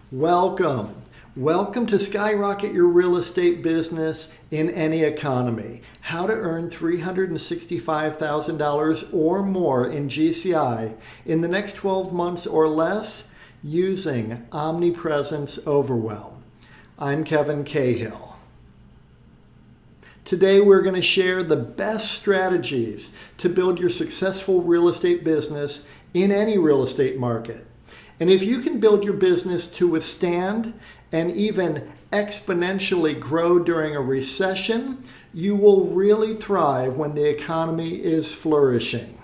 Welcome. Welcome to Skyrocket Your Real Estate Business in Any Economy. How to earn $365,000 or more in GCI in the next 12 months or less using Omnipresence Overwhelm. I'm Kevin Cahill. Today we're going to share the best strategies to build your successful real estate business in any real estate market. And if you can build your business to withstand and even exponentially grow during a recession, you will really thrive when the economy is flourishing.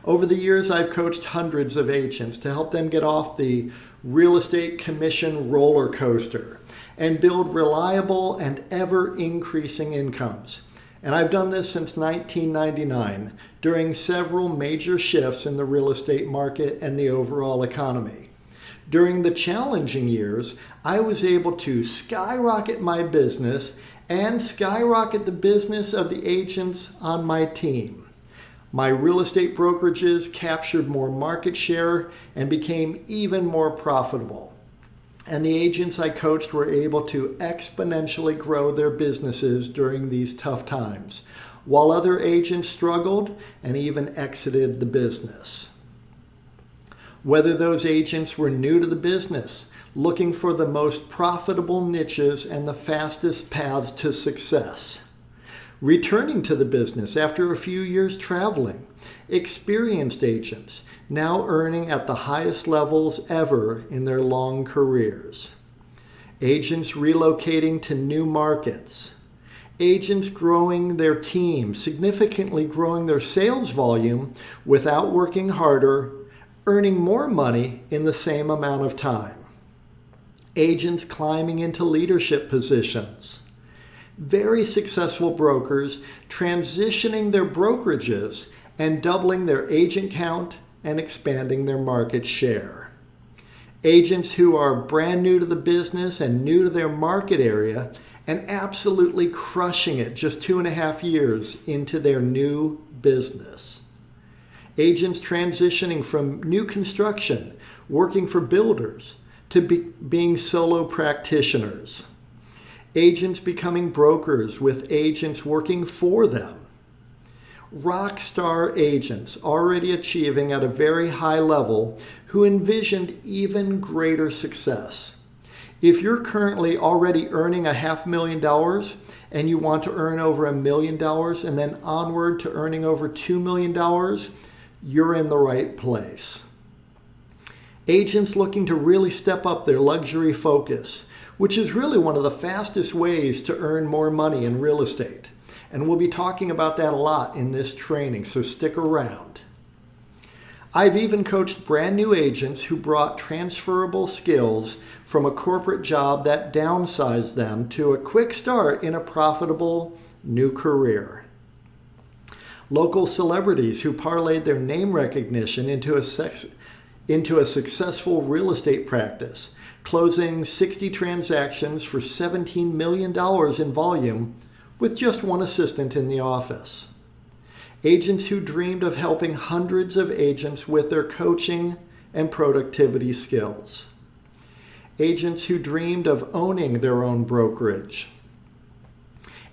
Over the years, I've coached hundreds of agents to help them get off the real estate commission roller coaster and build reliable and ever-increasing incomes. And I've done this since 1999 during several major shifts in the real estate market and the overall economy. During the challenging years, I was able to skyrocket my business and skyrocket the business of the agents on my team. My real estate brokerages captured more market share and became even more profitable. And the agents I coached were able to exponentially grow their businesses during these tough times, while other agents struggled and even exited the business. Whether those agents were new to the business, looking for the most profitable niches and the fastest paths to success, returning to the business after a few years traveling, experienced agents now earning at the highest levels ever in their long careers, agents relocating to new markets, agents growing their team, significantly growing their sales volume without working harder, earning more money in the same amount of time, agents climbing into leadership positions, very successful brokers transitioning their brokerages and doubling their agent count and expanding their market share. Agents who are brand new to the business and new to their market area and absolutely crushing it just 2.5 years into their new business. Agents transitioning from new construction, working for builders, to being solo practitioners. Agents becoming brokers with agents working for them. Rock star agents already achieving at a very high level who envisioned even greater success. If you're currently already earning $500,000 and you want to earn over $1 million and then onward to earning over $2 million, you're in the right place. Agents looking to really step up their luxury focus, which is really one of the fastest ways to earn more money in real estate. And we'll be talking about that a lot in this training, so stick around. I've even coached brand new agents who brought transferable skills from a corporate job that downsized them to a quick start in a profitable new career. Local celebrities who parlayed their name recognition into a successful real estate practice, closing 60 transactions for $17 million in volume with just one assistant in the office. Agents who dreamed of helping hundreds of agents with their coaching and productivity skills. Agents who dreamed of owning their own brokerage.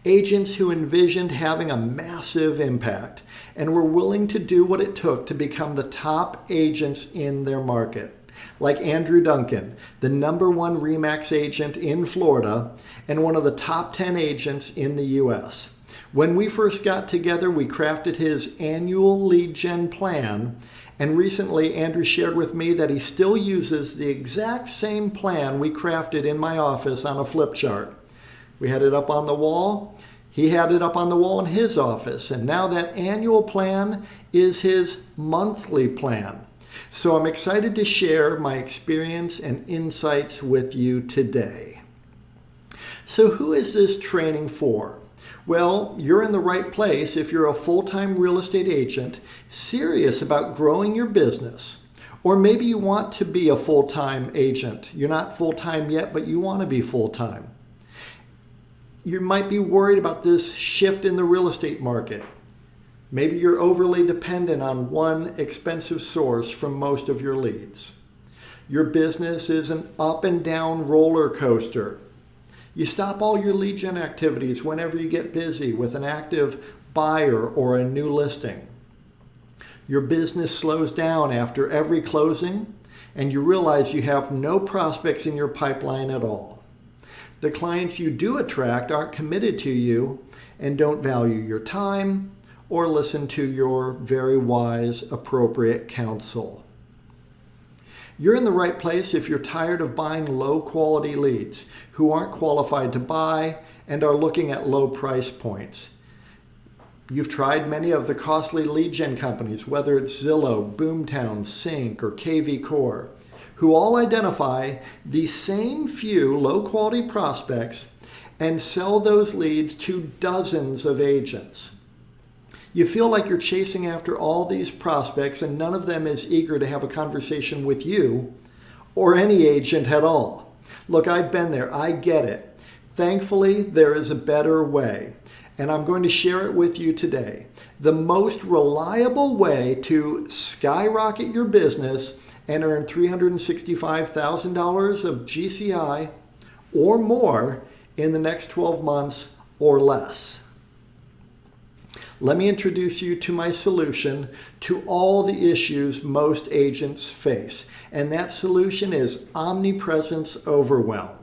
Agents who envisioned having a massive impact and were willing to do what it took to become the top agents in their market. Like Andrew Duncan, the #1 RE/MAX agent in Florida and one of the top 10 agents in the US. When we first got together, we crafted his annual lead gen plan, and recently Andrew shared with me that he still uses the exact same plan we crafted in my office on a flip chart. We had it up on the wall. He had it up on the wall in his office, and now that annual plan is his monthly plan. So I'm excited to share my experience and insights with you today. So who is this training for? Well, you're in the right place if you're a full-time real estate agent serious about growing your business. Or maybe you want to be a full-time agent. You're not full-time yet, but you want to be full-time. You might be worried about this shift in the real estate market. Maybe you're overly dependent on one expensive source from most of your leads. Your business is an up and down roller coaster. You stop all your lead gen activities whenever you get busy with an active buyer or a new listing. Your business slows down after every closing, and you realize you have no prospects in your pipeline at all. The clients you do attract aren't committed to you and don't value your time or listen to your very wise, appropriate counsel. You're in the right place if you're tired of buying low-quality leads who aren't qualified to buy and are looking at low price points. You've tried many of the costly lead gen companies, whether it's Zillow, Boomtown, Sync, or KV Core, who all identify the same few low-quality prospects and sell those leads to dozens of agents. You feel like you're chasing after all these prospects and none of them is eager to have a conversation with you or any agent at all. Look, I've been there. I get it. Thankfully, there is a better way, and I'm going to share it with you today. The most reliable way to skyrocket your business and earn $365,000 of GCI or more in the next 12 months or less. Let me introduce you to my solution to all the issues most agents face, and that solution is Omnipresence Overwhelm.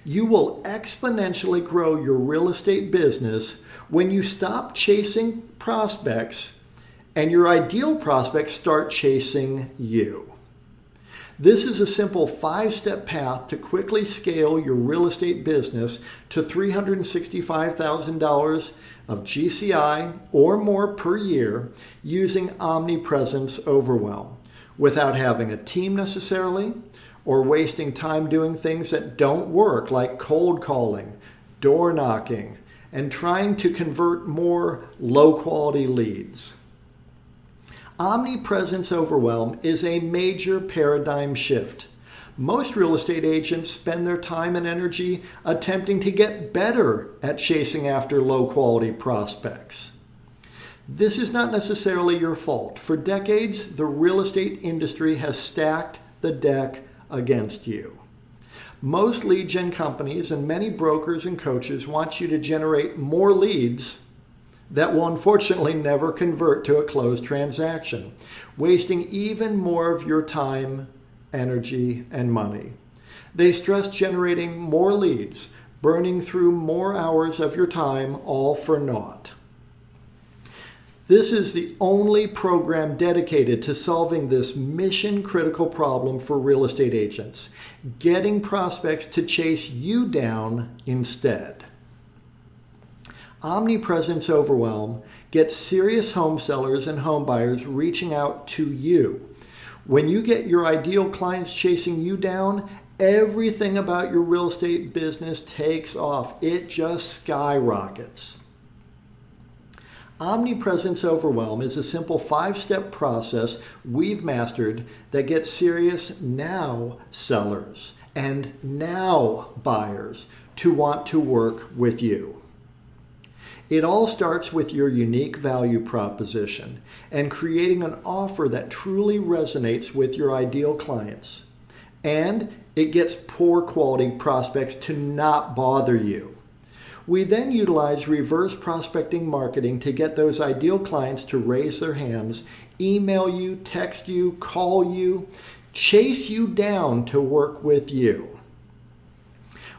You will exponentially grow your real estate business when you stop chasing prospects and your ideal prospects start chasing you. This is a simple 5-step path to quickly scale your real estate business to $365,000 of GCI or more per year using Omnipresence Overwhelm without having a team necessarily or wasting time doing things that don't work like cold calling, door knocking, and trying to convert more low-quality leads. Omnipresence Overwhelm is a major paradigm shift. Most real estate agents spend their time and energy attempting to get better at chasing after low-quality prospects. This is not necessarily your fault. For decades, the real estate industry has stacked the deck against you. Most lead gen companies and many brokers and coaches want you to generate more leads that will unfortunately never convert to a closed transaction, wasting even more of your time, energy, and money. They stress generating more leads, burning through more hours of your time, all for naught. This is the only program dedicated to solving this mission-critical problem for real estate agents, getting prospects to chase you down instead. Omnipresence Overwhelm gets serious home sellers and home buyers reaching out to you. When you get your ideal clients chasing you down, everything about your real estate business takes off. It just skyrockets. Omnipresence Overwhelm is a simple 5-step process we've mastered that gets serious now sellers and now buyers to want to work with you. It all starts with your unique value proposition and creating an offer that truly resonates with your ideal clients. And it gets poor quality prospects to not bother you. We then utilize reverse prospecting marketing to get those ideal clients to raise their hands, email you, text you, call you, chase you down to work with you.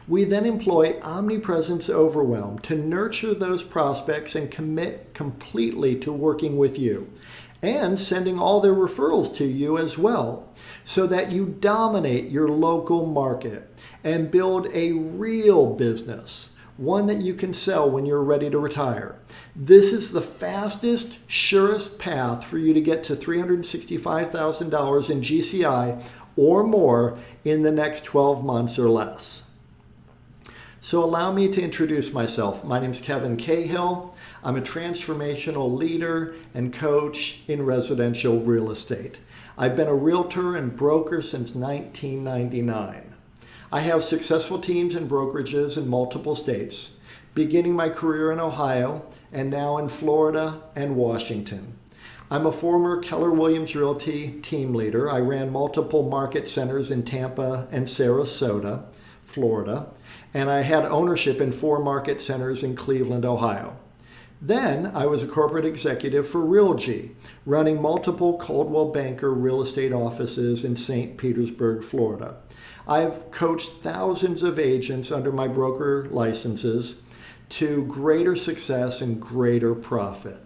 We then employ Omnipresence Overwhelm to nurture those prospects and commit completely to working with you and sending all their referrals to you as well, so that you dominate your local market and build a real business, one that you can sell when you're ready to retire. This is the fastest, surest path for you to get to $365,000 in GCI or more in the next 12 months or less. So allow me to introduce myself. My name is Kevin Cahill. I'm a transformational leader and coach in residential real estate. I've been a realtor and broker since 1999. I have successful teams and brokerages in multiple states, beginning my career in Ohio and now in Florida and Washington. I'm a former Keller Williams Realty team leader. I ran multiple market centers in Tampa and Sarasota, Florida, and I had ownership in 4 market centers in Cleveland, Ohio. Then I was a corporate executive for Realgy, running multiple Coldwell Banker real estate offices in St. Petersburg, Florida. I've coached thousands of agents under my broker licenses to greater success and greater profit.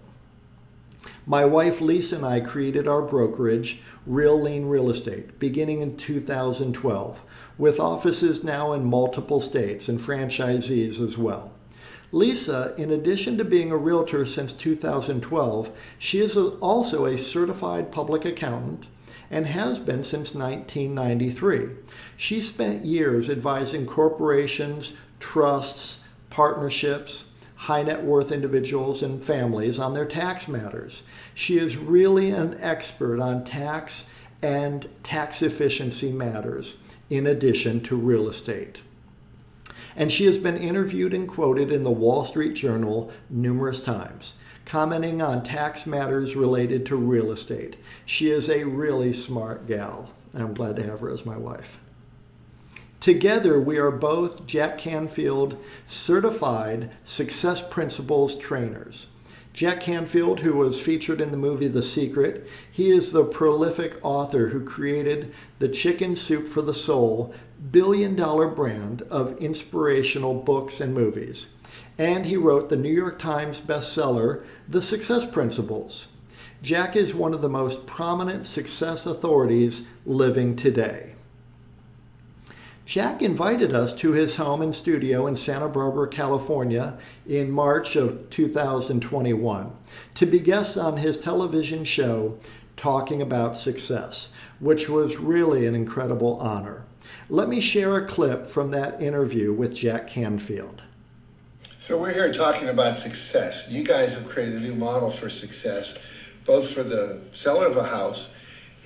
My wife Lisa and I created our brokerage, Real Lean Real Estate, beginning in 2012, with offices now in multiple states and franchisees as well. Lisa, in addition to being a realtor since 2012, she is also a certified public accountant and has been since 1993. She spent years advising corporations, trusts, partnerships, high net worth individuals and families on their tax matters. She is really an expert on tax and tax efficiency matters, in addition to real estate. And she has been interviewed and quoted in the Wall Street Journal numerous times, commenting on tax matters related to real estate. She is a really smart gal. I'm glad to have her as my wife. Together, we are both Jack Canfield certified Success Principles trainers. Jack Canfield, who was featured in the movie The Secret, he is the prolific author who created the Chicken Soup for the Soul billion-dollar brand of inspirational books and movies. And he wrote the New York Times bestseller, The Success Principles. Jack is one of the most prominent success authorities living today. Jack invited us to his home and studio in Santa Barbara, California in March of 2021 to be guests on his television show Talking About Success, which was really an incredible honor. Let me share a clip from that interview with Jack Canfield. So we're here talking about success. You guys have created a new model for success, both for the seller of a house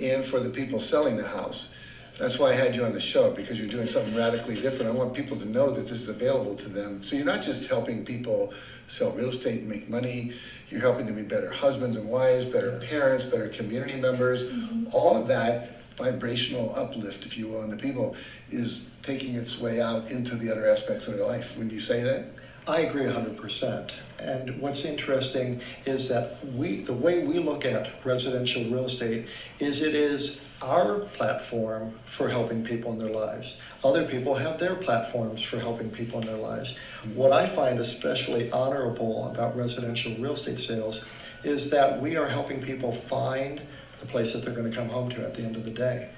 and for the people selling the house. That's why I had you on the show, because you're doing something radically different. I want people to know that this is available to them. So you're not just helping people sell real estate and make money. You're helping them be better husbands and wives, better parents, better community members. All of that vibrational uplift, if you will, in the people is taking its way out into the other aspects of their life. Wouldn't you say that? I agree 100%. And what's interesting is that the way we look at residential real estate is it is our platform for helping people in their lives. Other people have their platforms for helping people in their lives. What I find especially honorable about residential real estate sales is that we are helping people find the place that they're going to come home to at the end of the day.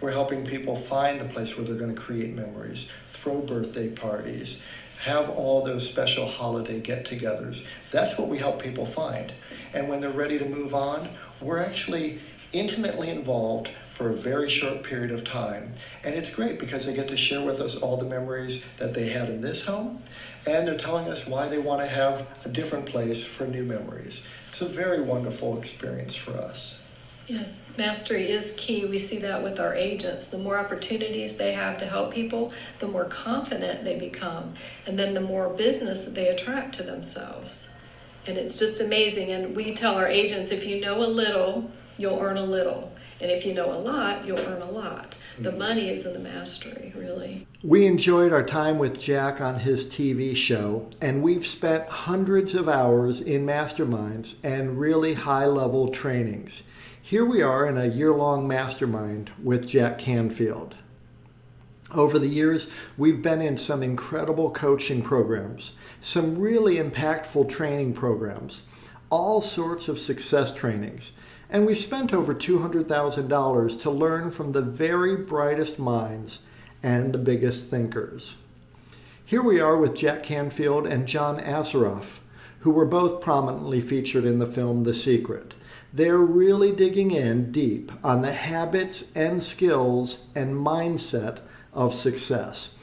We're helping people find the place where they're going to create memories, throw birthday parties, have all those special holiday get-togethers. That's what we help people find. And when they're ready to move on, we're actually intimately involved for a very short period of time. And it's great because they get to share with us all the memories that they had in this home, and they're telling us why they want to have a different place for new memories. It's a very wonderful experience for us. Yes, mastery is key. We see that with our agents. The more opportunities they have to help people, the more confident they become, and then the more business that they attract to themselves. And it's just amazing. And we tell our agents, if you know a little, you'll earn a little. And if you know a lot, you'll earn a lot. The money is in the mastery, really. We enjoyed our time with Jack on his TV show, and we've spent hundreds of hours in masterminds and really high-level trainings. Here we are in a year-long mastermind with Jack Canfield. Over the years, we've been in some incredible coaching programs, some really impactful training programs, all sorts of success trainings. And we spent over $200,000 to learn from the very brightest minds and the biggest thinkers. Here we are with Jack Canfield and John Assaraf, who were both prominently featured in the film The Secret. They're really digging in deep on the habits and skills and mindset of success.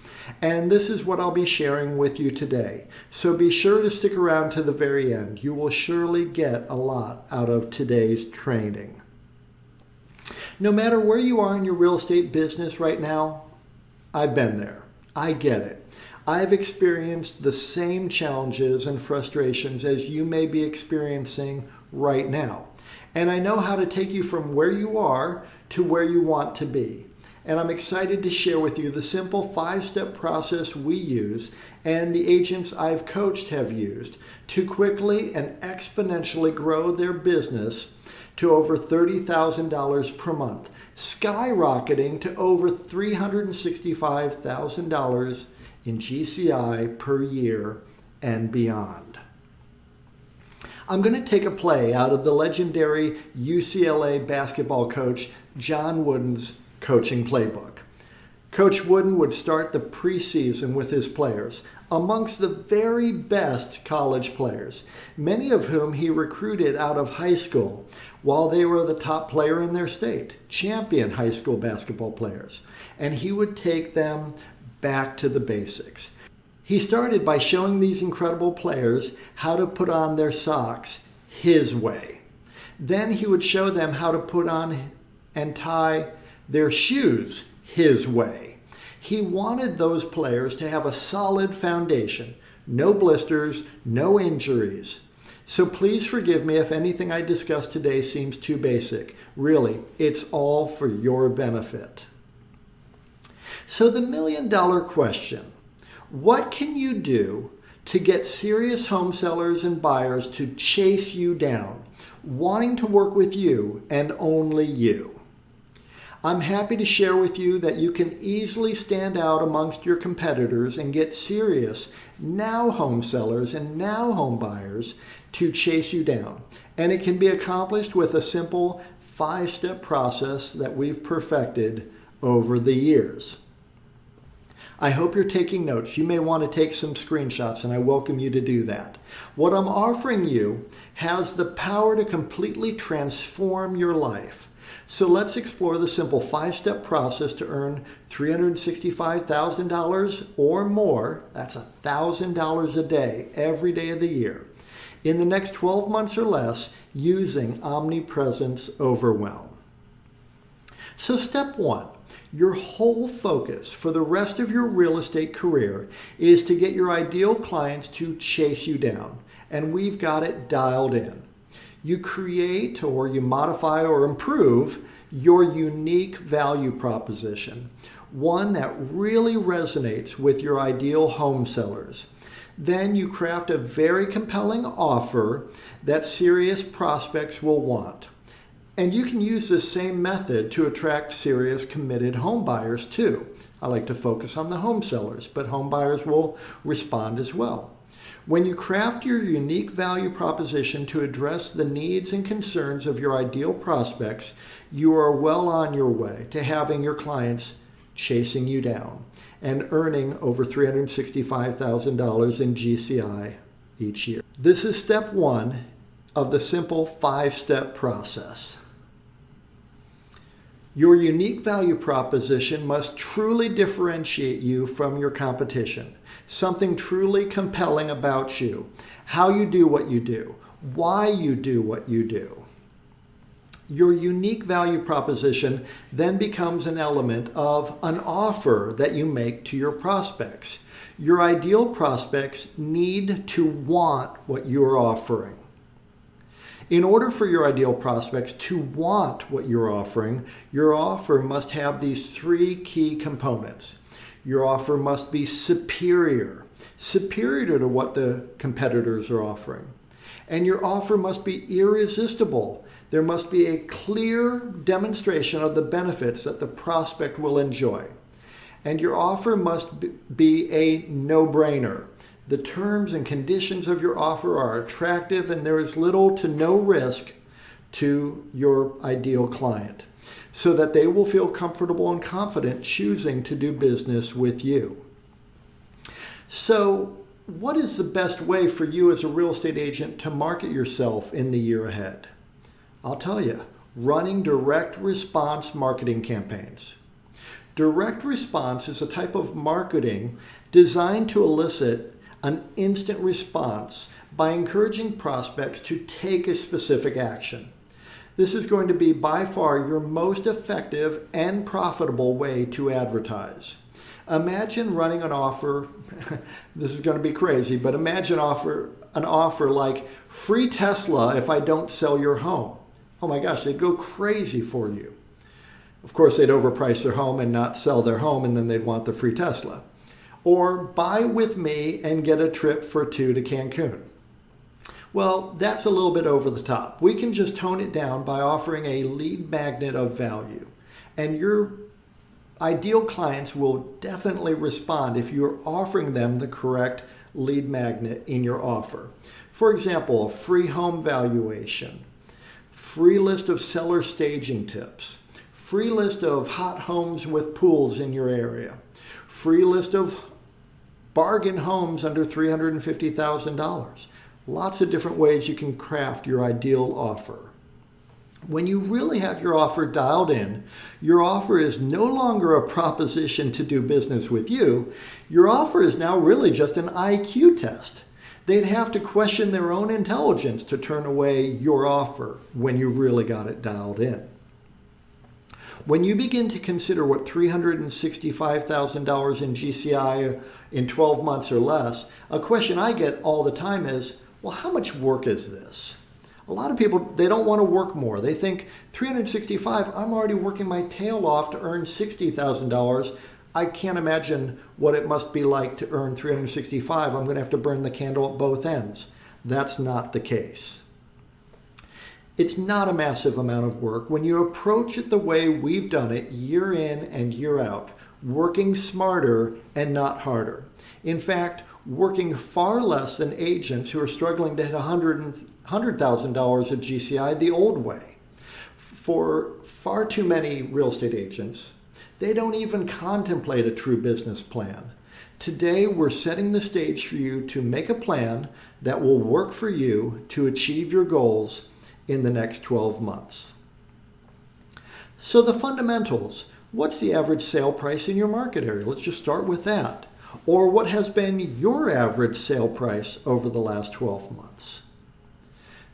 And this is what I'll be sharing with you today. So be sure to stick around to the very end. You will surely get a lot out of today's training. No matter where you are in your real estate business right now, I've been there. I get it. I've experienced the same challenges and frustrations as you may be experiencing right now. And I know how to take you from where you are to where you want to be. And I'm excited to share with you the simple 5-step process we use and the agents I've coached have used to quickly and exponentially grow their business to over $30,000 per month, skyrocketing to over $365,000 in GCI per year and beyond. I'm going to take a play out of the legendary UCLA basketball coach John Wooden's coaching playbook. Coach Wooden would start the preseason with his players, amongst the very best college players, many of whom he recruited out of high school while they were the top player in their state, champion high school basketball players. And he would take them back to the basics. He started by showing these incredible players how to put on their socks his way. Then he would show them how to put on and tie their shoes his way. He wanted those players to have a solid foundation, no blisters, no injuries. So please forgive me if anything I discussed today seems too basic. Really, it's all for your benefit. So the million-dollar question, what can you do to get serious home sellers and buyers to chase you down, wanting to work with you and only you? I'm happy to share with you that you can easily stand out amongst your competitors and get serious now home sellers and now home buyers to chase you down. And it can be accomplished with a simple 5-step process that we've perfected over the years. I hope you're taking notes. You may want to take some screenshots, and I welcome you to do that. What I'm offering you has the power to completely transform your life. So let's explore the simple 5-step process to earn $365,000 or more, that's $1,000 a day, every day of the year, in the next 12 months or less using Omnipresence Overwhelm. So step 1, your whole focus for the rest of your real estate career is to get your ideal clients to chase you down, and we've got it dialed in. You create or you modify or improve your unique value proposition, one that really resonates with your ideal home sellers. Then you craft a very compelling offer that serious prospects will want. And you can use this same method to attract serious committed home buyers too. I like to focus on the home sellers, but home buyers will respond as well. When you craft your unique value proposition to address the needs and concerns of your ideal prospects, you are well on your way to having your clients chasing you down and earning over $365,000 in GCI each year. This is step 1 of the simple 5-step process. Your unique value proposition must truly differentiate you from your competition. Something truly compelling about you, how you do what you do, why you do what you do. Your unique value proposition then becomes an element of an offer that you make to your prospects. Your ideal prospects need to want what you're offering. In order for your ideal prospects to want what you're offering, your offer must have these 3 key components. Your offer must be superior to what the competitors are offering. And your offer must be irresistible. There must be a clear demonstration of the benefits that the prospect will enjoy. And your offer must be a no-brainer. The terms and conditions of your offer are attractive and there is little to no risk to your ideal client, so that they will feel comfortable and confident choosing to do business with you. So, what is the best way for you as a real estate agent to market yourself in the year ahead? I'll tell you, running direct response marketing campaigns. Direct response is a type of marketing designed to elicit an instant response by encouraging prospects to take a specific action. This is going to be by far your most effective and profitable way to advertise. Imagine running an offer, this is going to be crazy, but imagine an offer like free Tesla if I don't sell your home. oh my gosh, they'd go crazy for you. Of course, they'd overprice their home and not sell their home, and then they'd want the free Tesla. Or buy with me and get a trip for 2 to Cancun. Well, that's a little bit over the top. We can just tone it down by offering a lead magnet of value. And your ideal clients will definitely respond if you're offering them the correct lead magnet in your offer. For example, a free home valuation, free list of seller staging tips, free list of hot homes with pools in your area, free list of bargain homes under $350,000. Lots of different ways you can craft your ideal offer. When you really have your offer dialed in, your offer is no longer a proposition to do business with you. Your offer is now really just an IQ test. They'd have to question their own intelligence to turn away your offer when you really got it dialed in. When you begin to consider what $365,000 in GCI in 12 months or less, a question I get all the time is, well, how much work is this? A lot of people, they don't want to work more. They think 365, I'm already working my tail off to earn $60,000. I can't imagine what it must be like to earn 365. I'm going to have to burn the candle at both ends. That's not the case. It's not a massive amount of work when you approach it the way we've done it year in and year out, working smarter and not harder. In fact, working far less than agents who are struggling to hit $100,000 of GCI the old way. For far too many real estate agents, they don't even contemplate a true business plan. Today, we're setting the stage for you to make a plan that will work for you to achieve your goals in the next 12 months. So the fundamentals, what's the average sale price in your market area? Let's just start with that. Or what has been your average sale price over the last 12 months?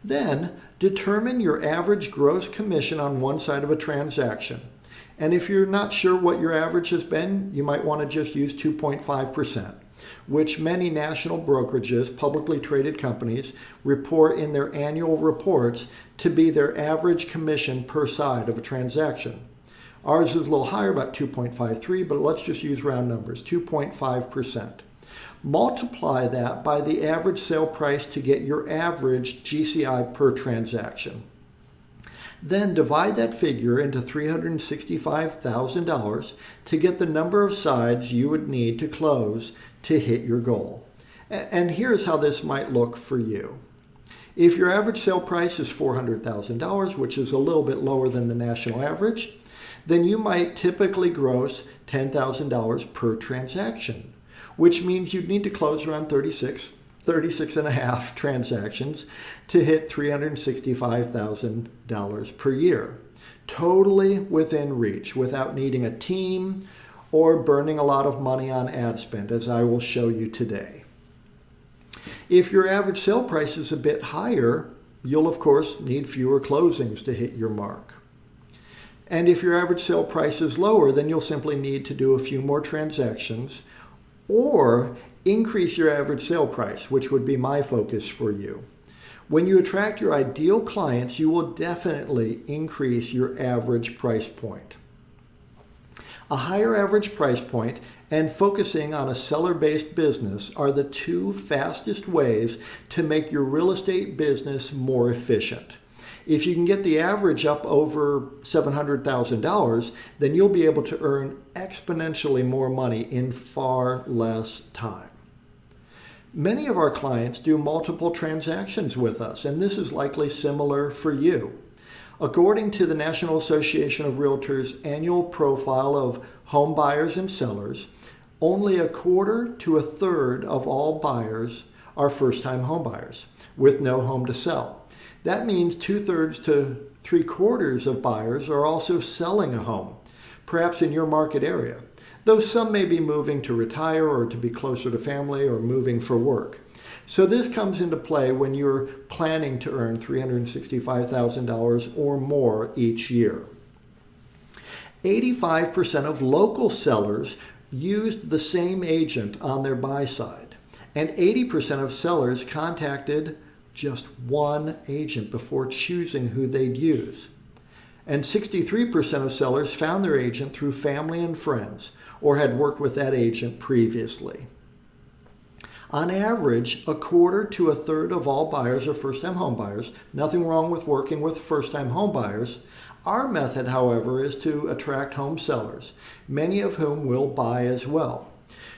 Then determine your average gross commission on one side of a transaction. And if you're not sure what your average has been, you might want to just use 2.5%. Which many national brokerages, publicly traded companies, report in their annual reports to be their average commission per side of a transaction. Ours is a little higher, about 2.53, but let's just use round numbers, 2.5%. Multiply that by the average sale price to get your average GCI per transaction. Then divide that figure into $365,000 to get the number of sides you would need to close to hit your goal. And here's how this might look for you. If your average sale price is $400,000, which is a little bit lower than the national average, then you might typically gross $10,000 per transaction, which means you'd need to close around 36 and a half transactions to hit $365,000 per year. Totally within reach, without needing a team or burning a lot of money on ad spend, as I will show you today. If your average sale price is a bit higher, you'll of course need fewer closings to hit your mark. And if your average sale price is lower, then you'll simply need to do a few more transactions or increase your average sale price, which would be my focus for you. When you attract your ideal clients, you will definitely increase your average price point. A higher average price point and focusing on a seller-based business are the two fastest ways to make your real estate business more efficient. If you can get the average up over $700,000, then you'll be able to earn exponentially more money in far less time. Many of our clients do multiple transactions with us, and this is likely similar for you. According to the National Association of Realtors annual profile of home buyers and sellers, only a quarter to a third of all buyers are first-time home buyers with no home to sell. That means 2/3 to 3/4 of buyers are also selling a home, perhaps in your market area, though some may be moving to retire or to be closer to family or moving for work. So this comes into play when you're planning to earn $365,000 or more each year. 85% of local sellers used the same agent on their buy side, and 80% of sellers contacted just one agent before choosing who they'd use. And 63% of sellers found their agent through family and friends or had worked with that agent previously. On average, a quarter to a third of all buyers are first-time home buyers. Nothing wrong with working with first-time home buyers. Our method, however, is to attract home sellers, many of whom will buy as well.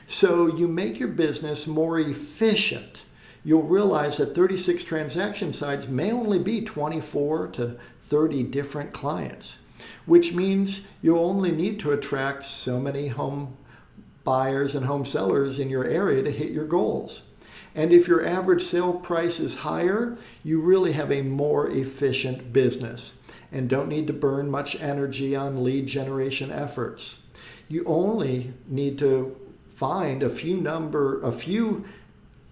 So you make your business more efficient. You'll realize that 36 transaction sites may only be 24 to 30 different clients, which means you'll only need to attract so many home buyers and home sellers in your area to hit your goals. And if your average sale price is higher, you really have a more efficient business and don't need to burn much energy on lead generation efforts. You only need to find a few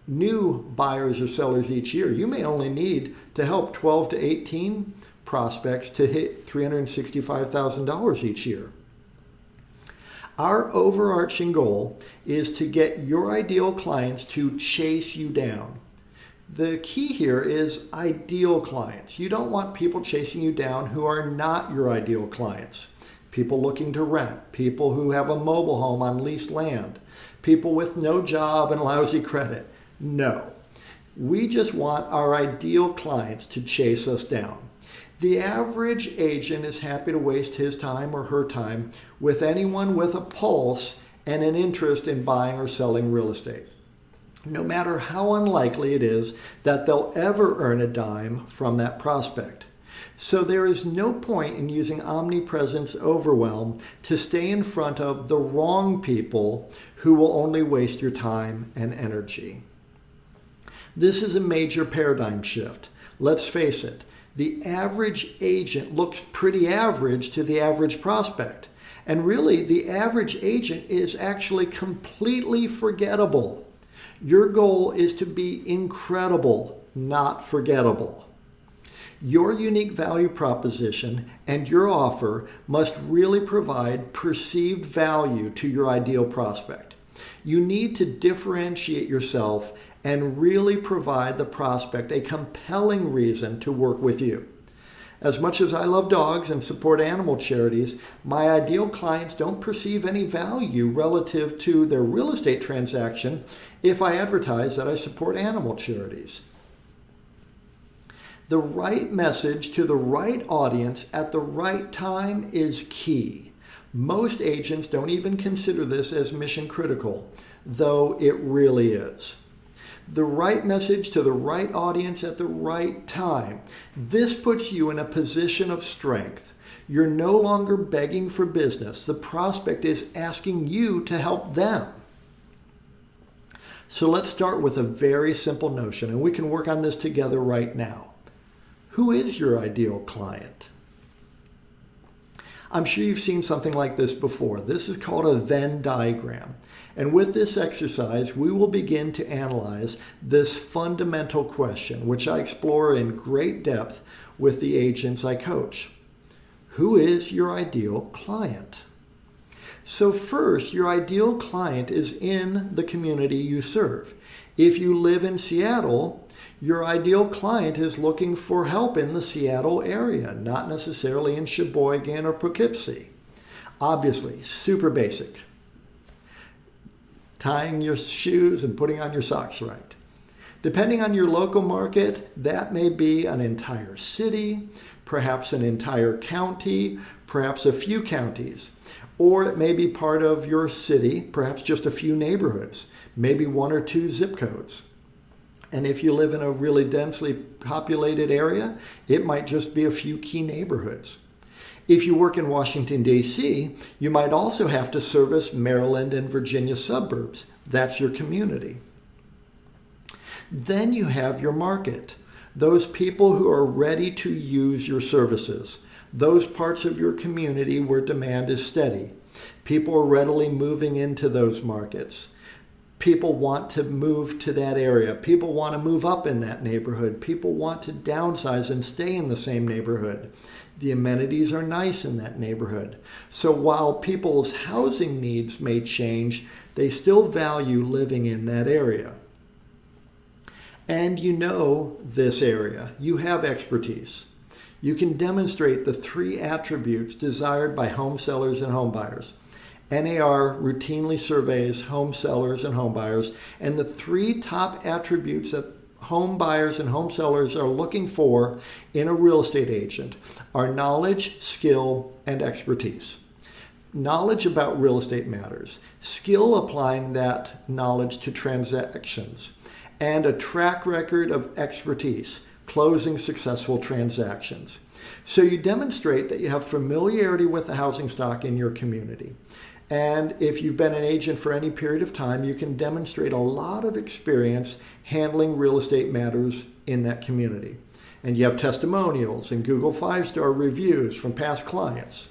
new buyers or sellers each year. You may only need to help 12 to 18 prospects to hit $365,000 each year. Our overarching goal is to get your ideal clients to chase you down. The key here is ideal clients. You don't want people chasing you down who are not your ideal clients. People looking to rent, people who have a mobile home on leased land, people with no job and lousy credit. No, we just want our ideal clients to chase us down. The average agent is happy to waste his time or her time with anyone with a pulse and an interest in buying or selling real estate, no matter how unlikely it is that they'll ever earn a dime from that prospect. So there is no point in using Omnipresence Overwhelm to stay in front of the wrong people who will only waste your time and energy. This is a major paradigm shift. Let's face it. The average agent looks pretty average to the average prospect. And really, the average agent is actually completely forgettable. Your goal is to be incredible, not forgettable. Your unique value proposition and your offer must really provide perceived value to your ideal prospect. You need to differentiate yourself and really provide the prospect a compelling reason to work with you. As much as I love dogs and support animal charities, my ideal clients don't perceive any value relative to their real estate transaction if I advertise that I support animal charities. The right message to the right audience at the right time is key. Most agents don't even consider this as mission critical, though it really is. The right message to the right audience at the right time. This puts you in a position of strength. You're no longer begging for business. The prospect is asking you to help them. So let's start with a very simple notion, and we can work on this together right now. Who is your ideal client? I'm sure you've seen something like this before. This is called a Venn diagram. And with this exercise, we will begin to analyze this fundamental question, which I explore in great depth with the agents I coach. Who is your ideal client? So first, your ideal client is in the community you serve. If you live in Seattle, your ideal client is looking for help in the Seattle area, not necessarily in Sheboygan or Poughkeepsie. Obviously, super basic. Tying your shoes and putting on your socks right. Depending on your local market, that may be an entire city, perhaps an entire county, perhaps a few counties, or it may be part of your city, perhaps just a few neighborhoods, maybe one or two zip codes. And if you live in a really densely populated area, it might just be a few key neighborhoods. If you work in Washington, D.C., you might also have to service Maryland and Virginia suburbs. That's your community. Then you have your market, those people who are ready to use your services, those parts of your community where demand is steady. People are readily moving into those markets. People want to move to that area. People want to move up in that neighborhood. People want to downsize and stay in the same neighborhood. The amenities are nice in that neighborhood. So while people's housing needs may change, they still value living in that area. and you know this area. You have expertise. You can demonstrate the 3 attributes desired by home sellers and home buyers. NAR routinely surveys home sellers and home buyers, and the 3 top attributes that home buyers and home sellers are looking for in a real estate agent are knowledge, skill, and expertise. Knowledge about real estate matters, skill applying that knowledge to transactions, and a track record of expertise, closing successful transactions. So you demonstrate that you have familiarity with the housing stock in your community. And if you've been an agent for any period of time, you can demonstrate a lot of experience handling real estate matters in that community. And you have testimonials and Google 5-star reviews from past clients.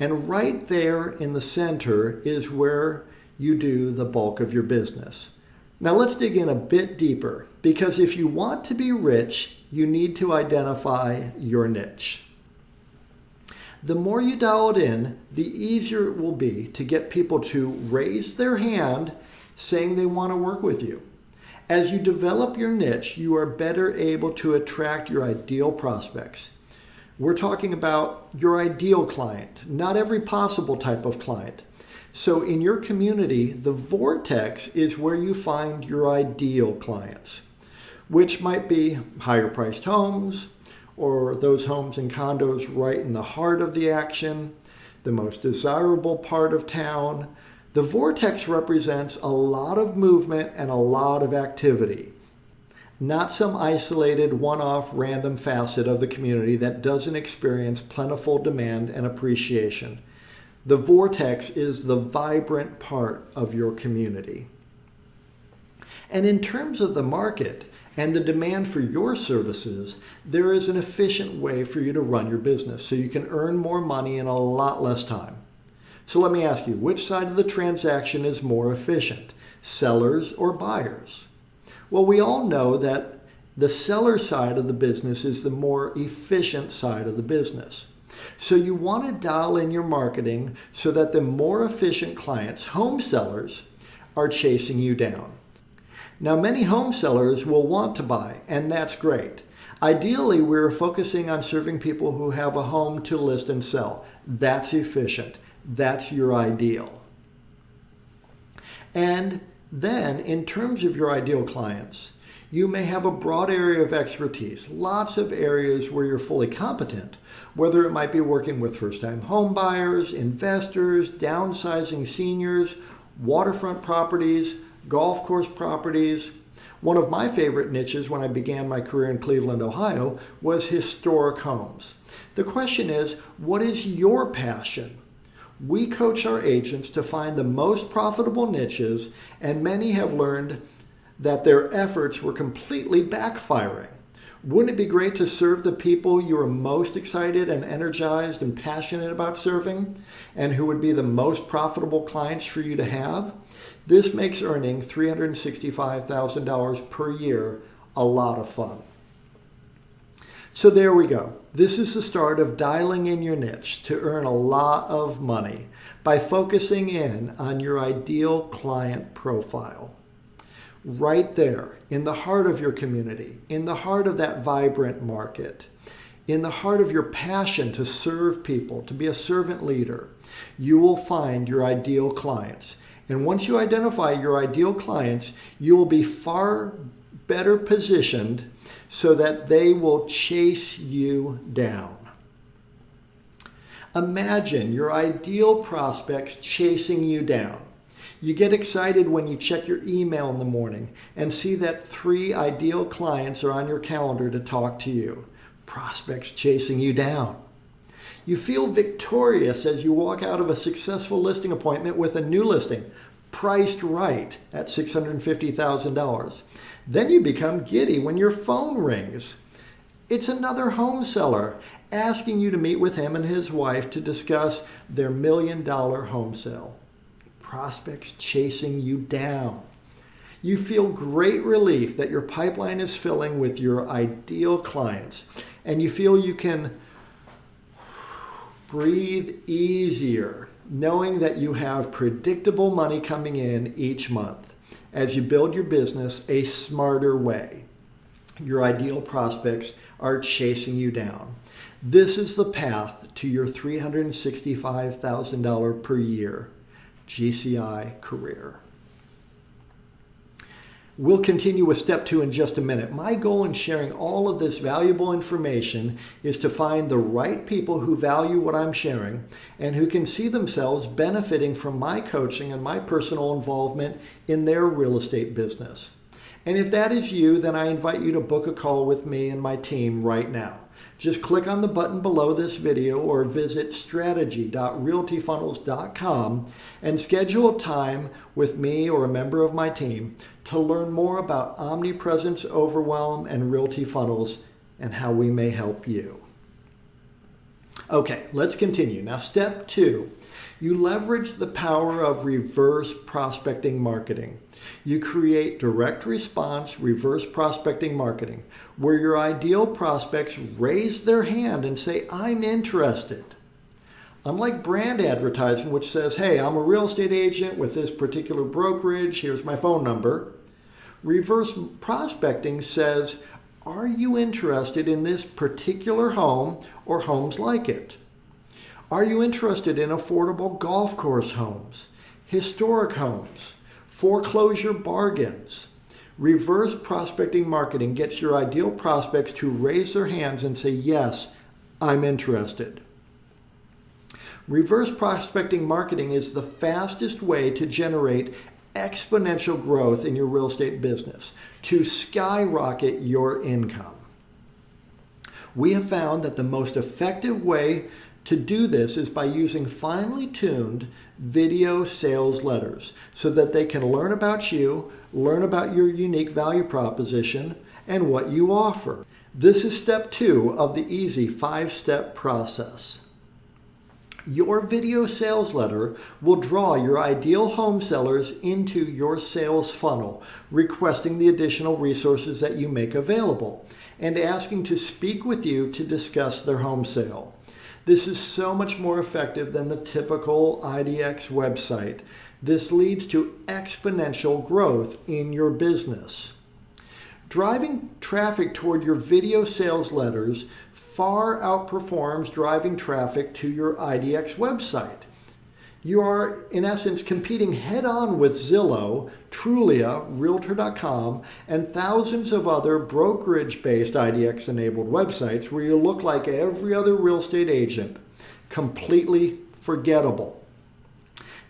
And right there in the center is where you do the bulk of your business. Now let's dig in a bit deeper, because if you want to be rich, you need to identify your niche. The more you dial it in, the easier it will be to get people to raise their hand saying they want to work with you. As you develop your niche, you are better able to attract your ideal prospects. We're talking about your ideal client, not every possible type of client. So in your community, the vortex is where you find your ideal clients, which might be higher priced homes, or those homes and condos right in the heart of the action, the most desirable part of town. The vortex represents a lot of movement and a lot of activity, not some isolated one-off random facet of the community that doesn't experience plentiful demand and appreciation. The vortex is the vibrant part of your community. And in terms of the market and the demand for your services, there is an efficient way for you to run your business so you can earn more money in a lot less time. So let me ask you, which side of the transaction is more efficient, sellers or buyers? Well, we all know that the seller side of the business is the more efficient side of the business. So you want to dial in your marketing so that the more efficient clients, home sellers, are chasing you down. Now, many home sellers will want to buy, and that's great. Ideally, we're focusing on serving people who have a home to list and sell. That's efficient. That's your ideal. And then, in terms of your ideal clients, you may have a broad area of expertise, lots of areas where you're fully competent, whether it might be working with first-time home buyers, investors, downsizing seniors, waterfront properties, golf course properties. One of my favorite niches when I began my career in Cleveland, Ohio, was historic homes. The question is, what is your passion? We coach our agents to find the most profitable niches, and many have learned that their efforts were completely backfiring. Wouldn't it be great to serve the people you are most excited and energized and passionate about serving, and who would be the most profitable clients for you to have? This makes earning $365,000 per year a lot of fun. So there we go. This is the start of dialing in your niche to earn a lot of money by focusing in on your ideal client profile. Right there, in the heart of your community, in the heart of that vibrant market, in the heart of your passion to serve people, to be a servant leader, you will find your ideal clients. And once you identify your ideal clients, you will be far better positioned so that they will chase you down. Imagine your ideal prospects chasing you down. You get excited when you check your email in the morning and see that 3 ideal clients are on your calendar to talk to you. Prospects chasing you down. You feel victorious as you walk out of a successful listing appointment with a new listing, priced right at $650,000. Then you become giddy when your phone rings. It's another home seller asking you to meet with him and his wife to discuss their $1 million home sale. Prospects chasing you down. You feel great relief that your pipeline is filling with your ideal clients, and you feel you can breathe easier knowing that you have predictable money coming in each month. as you build your business a smarter way. Your ideal prospects are chasing you down. This is the path to your $365,000 per year GCI career. We'll continue with step 2 in just a minute. My goal in sharing all of this valuable information is to find the right people who value what I'm sharing and who can see themselves benefiting from my coaching and my personal involvement in their real estate business. And if that is you, then I invite you to book a call with me and my team right now. Just click on the button below this video or visit strategy.realtyfunnels.com and schedule a time with me or a member of my team to learn more about Omnipresence Overwhelm and Realty Funnels and how we may help you. Okay, let's continue. Now, step 2, you leverage the power of reverse prospecting marketing. You create direct response reverse prospecting marketing, where your ideal prospects raise their hand and say, I'm interested. Unlike brand advertising, which says, hey, I'm a real estate agent with this particular brokerage, here's my phone number. Reverse prospecting says, are you interested in this particular home or homes like it? Are you interested in affordable golf course homes, historic homes, foreclosure bargains? Reverse prospecting marketing gets your ideal prospects to raise their hands and say, yes, I'm interested. Reverse prospecting marketing is the fastest way to generate exponential growth in your real estate business, to skyrocket your income. We have found that the most effective way to do this is by using finely tuned video sales letters so that they can learn about you, learn about your unique value proposition, and what you offer. This is step 2 of the easy 5-step process. Your video sales letter will draw your ideal home sellers into your sales funnel, requesting the additional resources that you make available and asking to speak with you to discuss their home sale. This is so much more effective than the typical IDX website. This leads to exponential growth in your business. Driving traffic toward your video sales letters far outperforms driving traffic to your IDX website. You are, in essence, competing head-on with Zillow, Trulia, Realtor.com, and thousands of other brokerage-based IDX-enabled websites where you look like every other real estate agent, completely forgettable.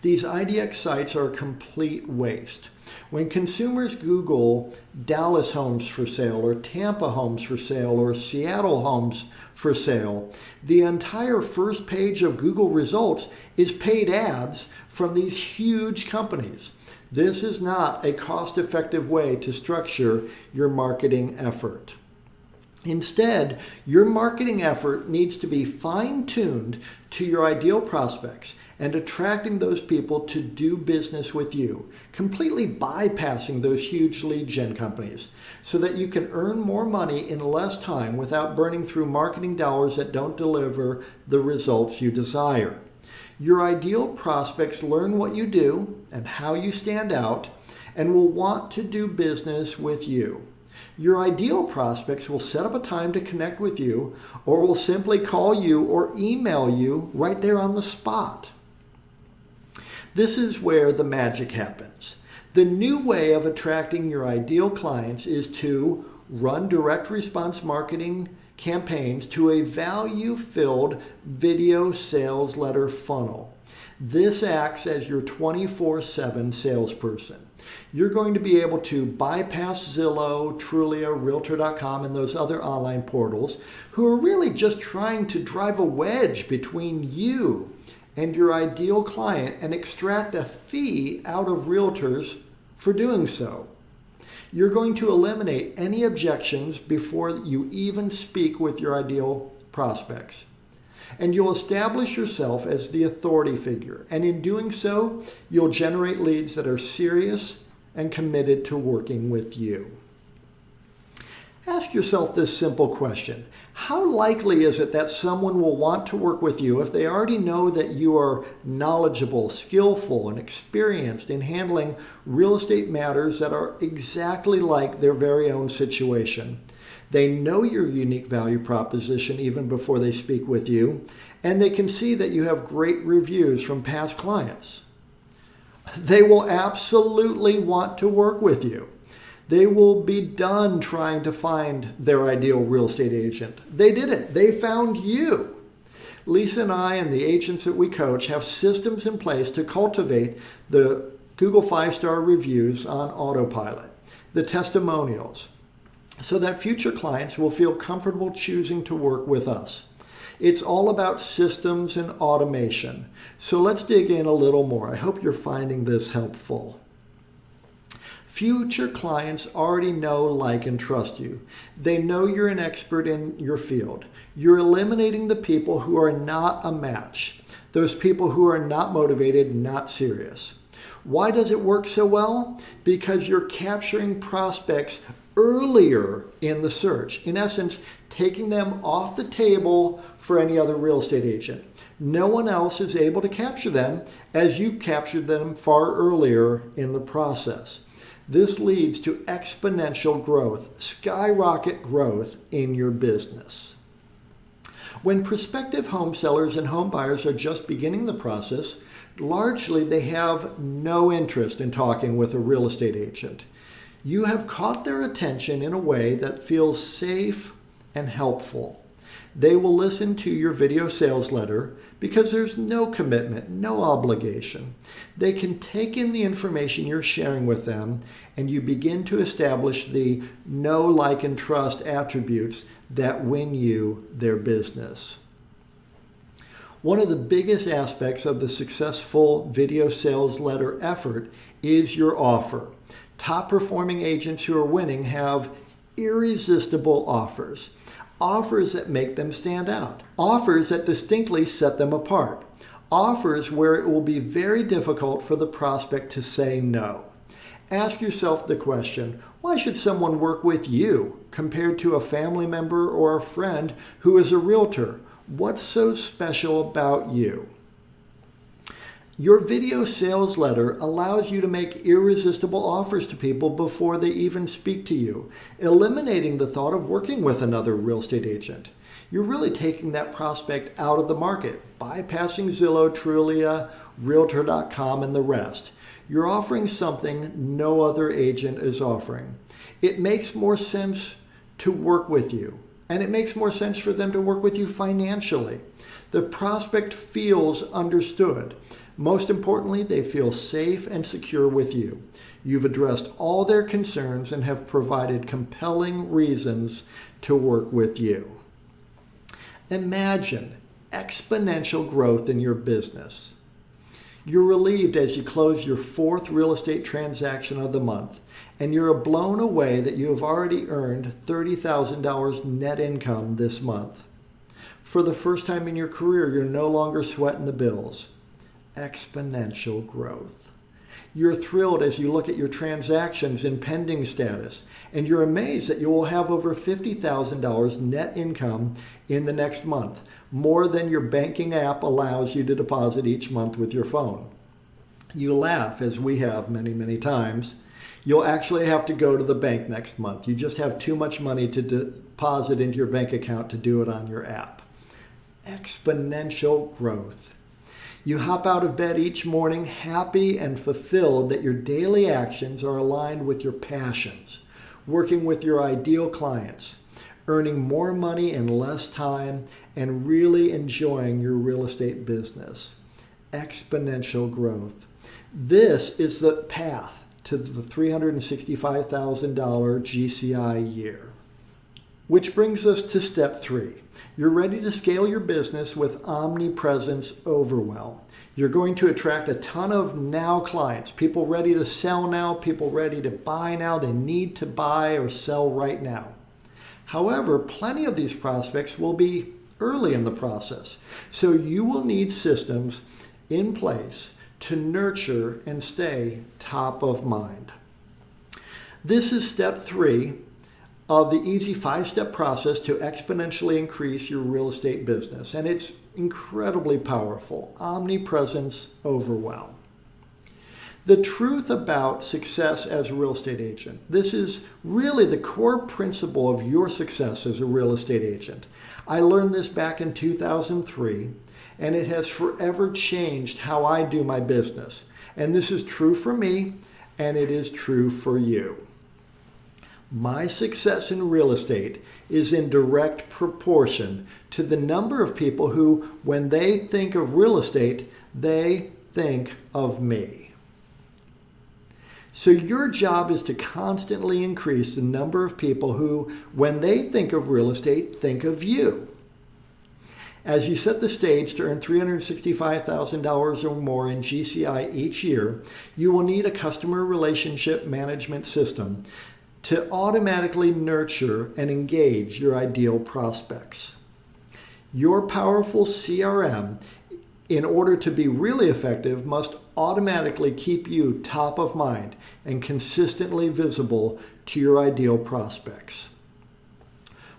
These IDX sites are a complete waste. When consumers Google Dallas homes for sale or Tampa homes for sale or Seattle homes for sale, the entire first page of Google results is paid ads from these huge companies. This is not a cost-effective way to structure your marketing effort. Instead, your marketing effort needs to be fine-tuned to your ideal prospects and attracting those people to do business with you, completely bypassing those huge lead gen companies so that you can earn more money in less time without burning through marketing dollars that don't deliver the results you desire. Your ideal prospects learn what you do and how you stand out and will want to do business with you. Your ideal prospects will set up a time to connect with you or will simply call you or email you right there on the spot. This is where the magic happens. The new way of attracting your ideal clients is to run direct response marketing campaigns to a value-filled video sales letter funnel. This acts as your 24/7 salesperson. You're going to be able to bypass Zillow, Trulia, Realtor.com, and those other online portals who are really just trying to drive a wedge between you and your ideal client and extract a fee out of realtors for doing so. You're going to eliminate any objections before you even speak with your ideal prospects. And you'll establish yourself as the authority figure. And in doing so, you'll generate leads that are serious and committed to working with you. Ask yourself this simple question. How likely is it that someone will want to work with you if they already know that you are knowledgeable, skillful, and experienced in handling real estate matters that are exactly like their very own situation? They know your unique value proposition even before they speak with you, and they can see that you have great reviews from past clients. They will absolutely want to work with you. They will be done trying to find their ideal real estate agent. They did it. They found you. Lisa and I and the agents that we coach have systems in place to cultivate the Google 5-star reviews on autopilot, the testimonials, so that future clients will feel comfortable choosing to work with us. It's all about systems and automation. So let's dig in a little more. I hope you're finding this helpful. Future clients already know, like, and trust you. They know you're an expert in your field. You're eliminating the people who are not a match, those people who are not motivated, not serious. Why does it work so well? Because you're capturing prospects earlier in the search. In essence, taking them off the table for any other real estate agent. No one else is able to capture them as you captured them far earlier in the process. This leads to exponential growth, skyrocket growth in your business. When prospective home sellers and home buyers are just beginning the process, largely they have no interest in talking with a real estate agent. You have caught their attention in a way that feels safe and helpful. They will listen to your video sales letter because there's no commitment, no obligation. They can take in the information you're sharing with them, and you begin to establish the know, like, and trust attributes that win you their business. One of the biggest aspects of the successful video sales letter effort is your offer. Top performing agents who are winning have irresistible offers. Offers that make them stand out. Offers that distinctly set them apart. Offers where it will be very difficult for the prospect to say no. Ask yourself the question, why should someone work with you compared to a family member or a friend who is a realtor? What's so special about you? Your video sales letter allows you to make irresistible offers to people before they even speak to you, eliminating the thought of working with another real estate agent. You're really taking that prospect out of the market, bypassing Zillow, Trulia, Realtor.com, and the rest. You're offering something no other agent is offering. It makes more sense to work with you, and it makes more sense for them to work with you financially. The prospect feels understood. Most importantly, they feel safe and secure with you. You've addressed all their concerns and have provided compelling reasons to work with you. Imagine exponential growth in your business. You're relieved as you close your 4th real estate transaction of the month, and you're blown away that you have already earned $30,000 net income this month. For the first time in your career, you're no longer sweating the bills. Exponential growth. You're thrilled as you look at your transactions in pending status, and you're amazed that you will have over $50,000 net income in the next month, more than your banking app allows you to deposit each month with your phone. You laugh, as we have many, many times. You'll actually have to go to the bank next month. You just have too much money to deposit into your bank account to do it on your app. Exponential growth. You hop out of bed each morning happy and fulfilled that your daily actions are aligned with your passions, working with your ideal clients, earning more money in less time, and really enjoying your real estate business. Exponential growth. This is the path to the $365,000 GCI year. Which brings us to step 3. You're ready to scale your business with Omnipresence Overwhelm. You're going to attract a ton of now clients, people ready to sell now, people ready to buy now. They need to buy or sell right now. However, plenty of these prospects will be early in the process. So you will need systems in place to nurture and stay top of mind. This is step 3 of the easy 5-step process to exponentially increase your real estate business. And it's incredibly powerful. Omnipresence Overwhelm. The truth about success as a real estate agent. This is really the core principle of your success as a real estate agent. I learned this back in 2003, and it has forever changed how I do my business. And this is true for me, and it is true for you. My success in real estate is in direct proportion to the number of people who, when they think of real estate, they think of me. So your job is to constantly increase the number of people who, when they think of real estate, think of you. As you set the stage to earn $365,000 or more in GCI each year, you will need a customer relationship management system to automatically nurture and engage your ideal prospects. Your powerful CRM, in order to be really effective, must automatically keep you top of mind and consistently visible to your ideal prospects.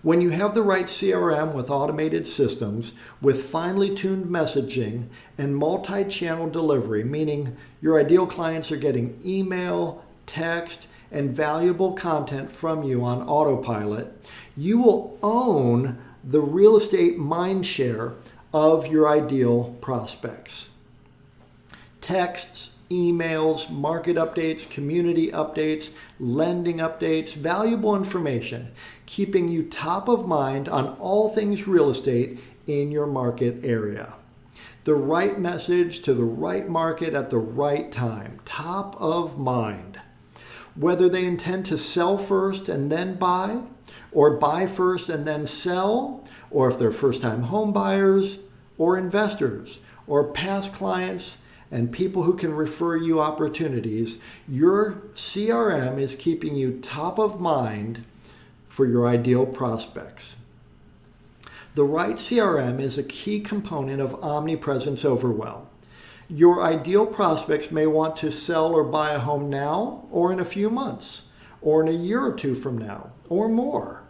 When you have the right CRM with automated systems, with finely tuned messaging and multi-channel delivery, meaning your ideal clients are getting email, text, and valuable content from you on autopilot, you will own the real estate mindshare of your ideal prospects. Texts, emails, market updates, community updates, lending updates, valuable information, keeping you top of mind on all things real estate in your market area. The right message to the right market at the right time, top of mind. Whether they intend to sell first and then buy, or buy first and then sell, or if they're first-time home buyers, or investors, or past clients, and people who can refer you opportunities, your CRM is keeping you top of mind for your ideal prospects. The right CRM is a key component of Omnipresence Overwhelm. Your ideal prospects may want to sell or buy a home now, or in a few months, or in a year or two from now, or more.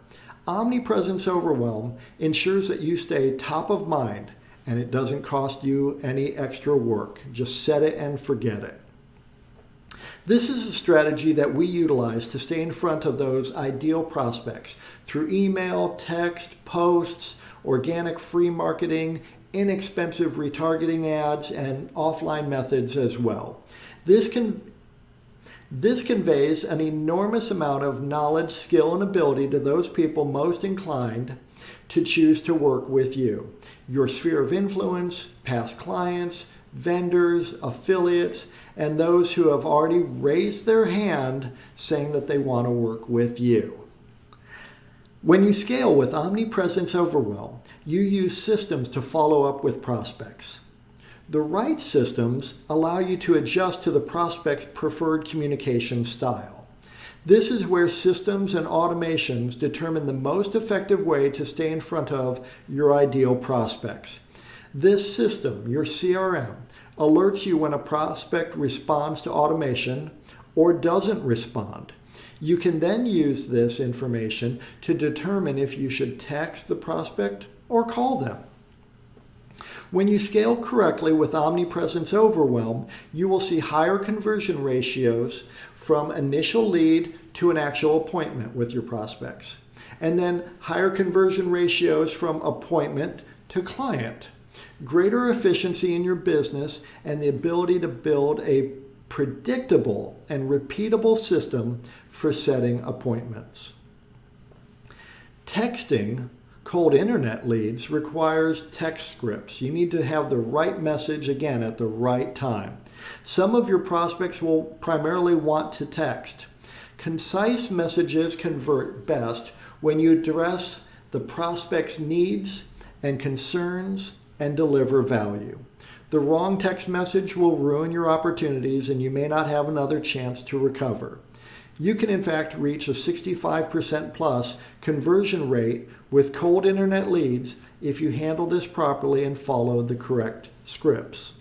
Omnipresence Overwhelm ensures that you stay top of mind, and it doesn't cost you any extra work. Just set it and forget it. This is a strategy that we utilize to stay in front of those ideal prospects through email, text, posts, organic free marketing, inexpensive retargeting ads, and offline methods as well. This conveys an enormous amount of knowledge, skill, and ability to those people most inclined to choose to work with you. Your sphere of influence, past clients, vendors, affiliates, and those who have already raised their hand saying that they want to work with you. When you scale with Omnipresence Overwhelm, you use systems to follow up with prospects. The right systems allow you to adjust to the prospect's preferred communication style. This is where systems and automations determine the most effective way to stay in front of your ideal prospects. This system, your CRM, alerts you when a prospect responds to automation or doesn't respond. You can then use this information to determine if you should text the prospect or call them. When you scale correctly with Omnipresence Overwhelm, you will see higher conversion ratios from initial lead to an actual appointment with your prospects, and then higher conversion ratios from appointment to client, greater efficiency in your business, and the ability to build a predictable and repeatable system for setting appointments. Texting cold internet leads requires text scripts. You need to have the right message again at the right time. Some of your prospects will primarily want to text. Concise messages convert best when you address the prospect's needs and concerns and deliver value. The wrong text message will ruin your opportunities and you may not have another chance to recover. You can in fact reach a 65% plus conversion rate with cold internet leads if you handle this properly and follow the correct scripts.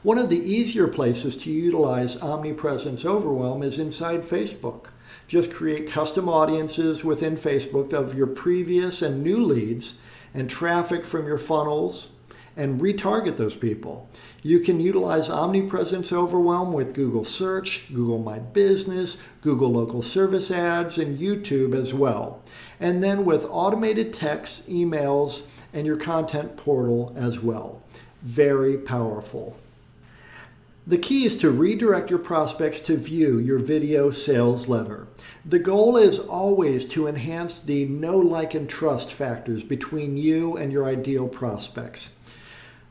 One of the easier places to utilize Omnipresence Overwhelm is inside Facebook. Just create custom audiences within Facebook of your previous and new leads and traffic from your funnels and retarget those people. You can utilize Omnipresence Overwhelm with Google Search, Google My Business, Google Local Service Ads, and YouTube as well. And then with automated texts, emails, and your content portal as well. Very powerful. The key is to redirect your prospects to view your video sales letter. The goal is always to enhance the know, like, and trust factors between you and your ideal prospects.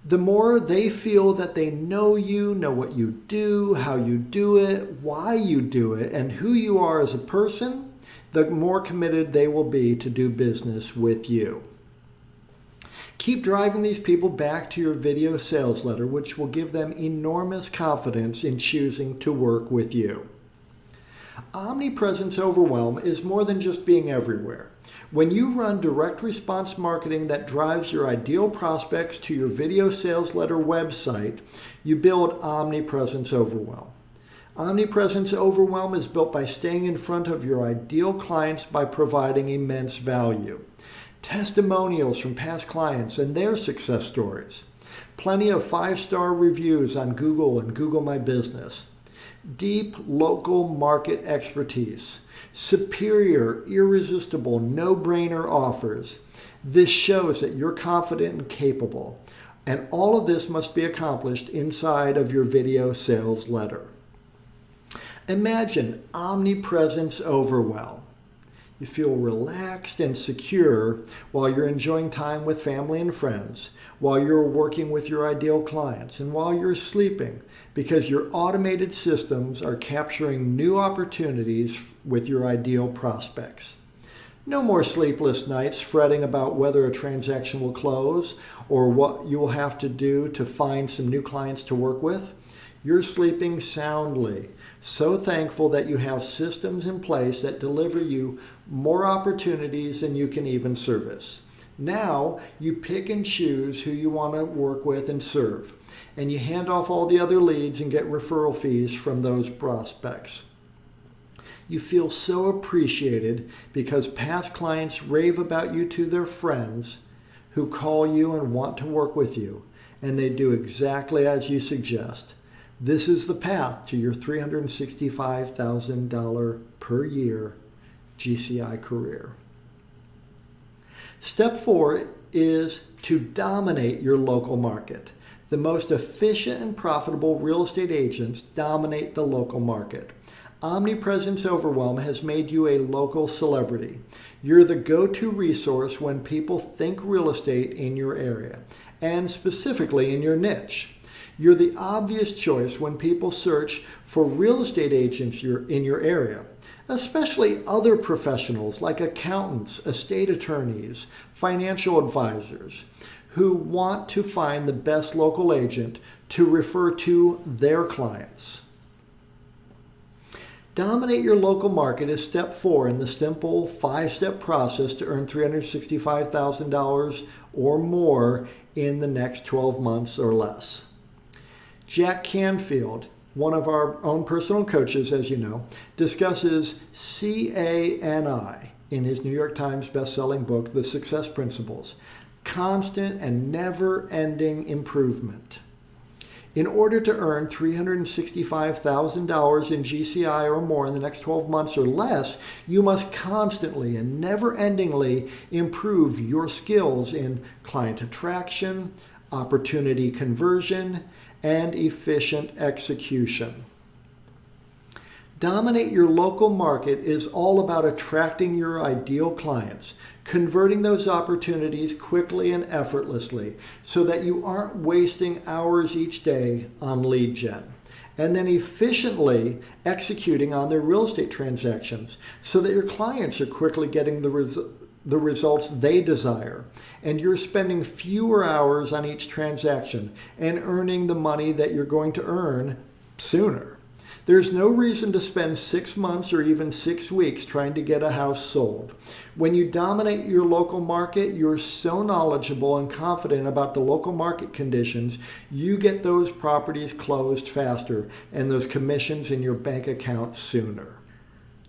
The more they feel that they know you, know what you do, how you do it, why you do it, and who you are as a person, the more committed they will be to do business with you. Keep driving these people back to your video sales letter, which will give them enormous confidence in choosing to work with you. Omnipresence Overwhelm is more than just being everywhere. When you run direct response marketing that drives your ideal prospects to your video sales letter website, you build Omnipresence Overwhelm. Omnipresence Overwhelm is built by staying in front of your ideal clients by providing immense value. Testimonials from past clients and their success stories. Plenty of 5-star reviews on Google and Google My Business. Deep local market expertise. Superior, irresistible, no-brainer offers. This shows that you're confident and capable. And all of this must be accomplished inside of your video sales letter. Imagine Omnipresence Overwhelm. You feel relaxed and secure while you're enjoying time with family and friends, while you're working with your ideal clients, and while you're sleeping, because your automated systems are capturing new opportunities with your ideal prospects. No more sleepless nights fretting about whether a transaction will close or what you will have to do to find some new clients to work with. You're sleeping soundly, so thankful that you have systems in place that deliver you more opportunities than you can even service. Now you pick and choose who you want to work with and serve, and you hand off all the other leads and get referral fees from those prospects. You feel so appreciated because past clients rave about you to their friends who call you and want to work with you, and they do exactly as you suggest. This is the path to your $365,000 per year GCI career. Step 4 is to dominate your local market. The most efficient and profitable real estate agents dominate the local market. Omnipresence Overwhelm has made you a local celebrity. You're the go-to resource when people think real estate in your area, and specifically in your niche. You're the obvious choice when people search for real estate agents in your area, especially other professionals like accountants, estate attorneys, financial advisors, who want to find the best local agent to refer to their clients. Dominate your local market is step 4 in the simple 5-step process to earn $365,000 or more in the next 12 months or less. Jack Canfield, one of our own personal coaches, as you know, discusses CANI in his New York Times best-selling book, The Success Principles, constant and never-ending improvement. In order to earn $365,000 in GCI or more in the next 12 months or less, you must constantly and never-endingly improve your skills in client attraction, opportunity conversion, and efficient execution. Dominate your local market is all about attracting your ideal clients, converting those opportunities quickly and effortlessly so that you aren't wasting hours each day on lead gen, and then efficiently executing on their real estate transactions so that your clients are quickly getting the results they desire, and you're spending fewer hours on each transaction and earning the money that you're going to earn sooner. There's no reason to spend 6 months or even 6 weeks trying to get a house sold. When you dominate your local market, you're so knowledgeable and confident about the local market conditions, you get those properties closed faster and those commissions in your bank account sooner.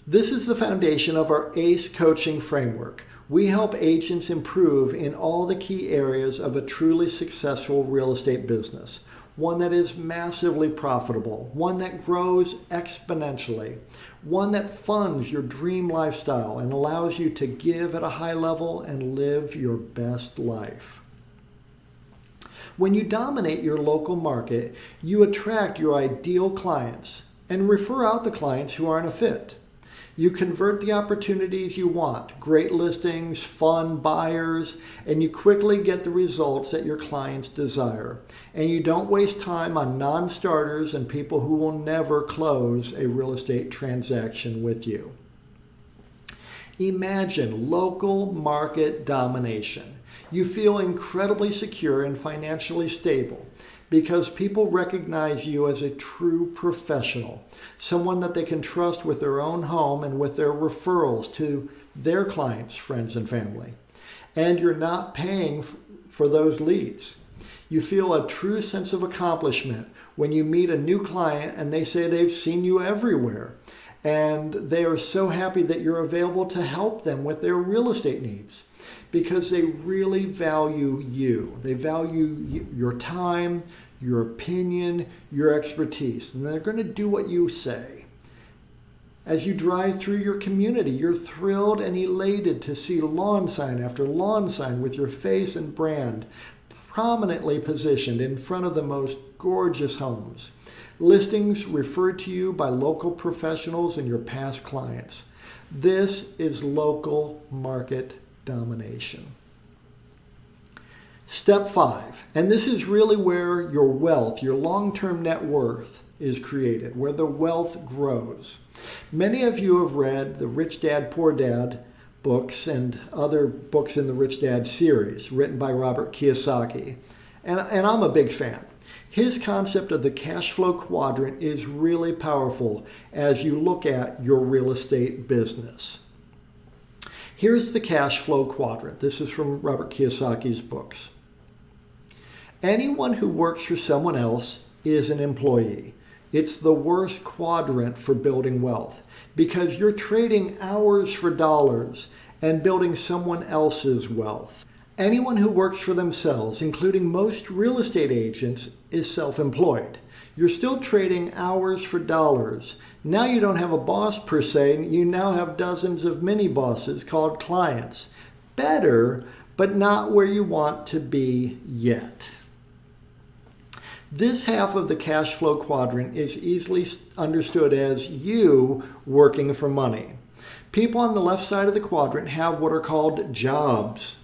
This is the foundation of our ACE coaching framework. We help agents improve in all the key areas of a truly successful real estate business. One that is massively profitable, one that grows exponentially, one that funds your dream lifestyle and allows you to give at a high level and live your best life. When you dominate your local market, you attract your ideal clients and refer out the clients who aren't a fit. You convert the opportunities you want, great listings, fun buyers, and you quickly get the results that your clients desire. And you don't waste time on non-starters and people who will never close a real estate transaction with you. Imagine local market domination. You feel incredibly secure and financially stable because people recognize you as a true professional, someone that they can trust with their own home and with their referrals to their clients, friends, and family. And you're not paying for those leads. You feel a true sense of accomplishment when you meet a new client and they say they've seen you everywhere. And they are so happy that you're available to help them with their real estate needs because they really value you. They value your time, your opinion, your expertise, and they're going to do what you say. As you drive through your community, you're thrilled and elated to see lawn sign after lawn sign with your face and brand prominently positioned in front of the most gorgeous homes. Listings referred to you by local professionals and your past clients. This is local market domination. Step 5, and this is really where your wealth, your long-term net worth is created, where the wealth grows. Many of you have read the Rich Dad, Poor Dad books and other books in the Rich Dad series written by Robert Kiyosaki, and I'm a big fan. His concept of the cash flow quadrant is really powerful as you look at your real estate business. Here's the cash flow quadrant. This is from Robert Kiyosaki's books. Anyone who works for someone else is an employee. It's the worst quadrant for building wealth because you're trading hours for dollars and building someone else's wealth. Anyone who works for themselves, including most real estate agents, is self-employed. You're still trading hours for dollars. Now you don't have a boss per se, you now have dozens of mini bosses called clients. Better, but not where you want to be yet. This half of the cash flow quadrant is easily understood as you working for money. People on the left side of the quadrant have what are called jobs.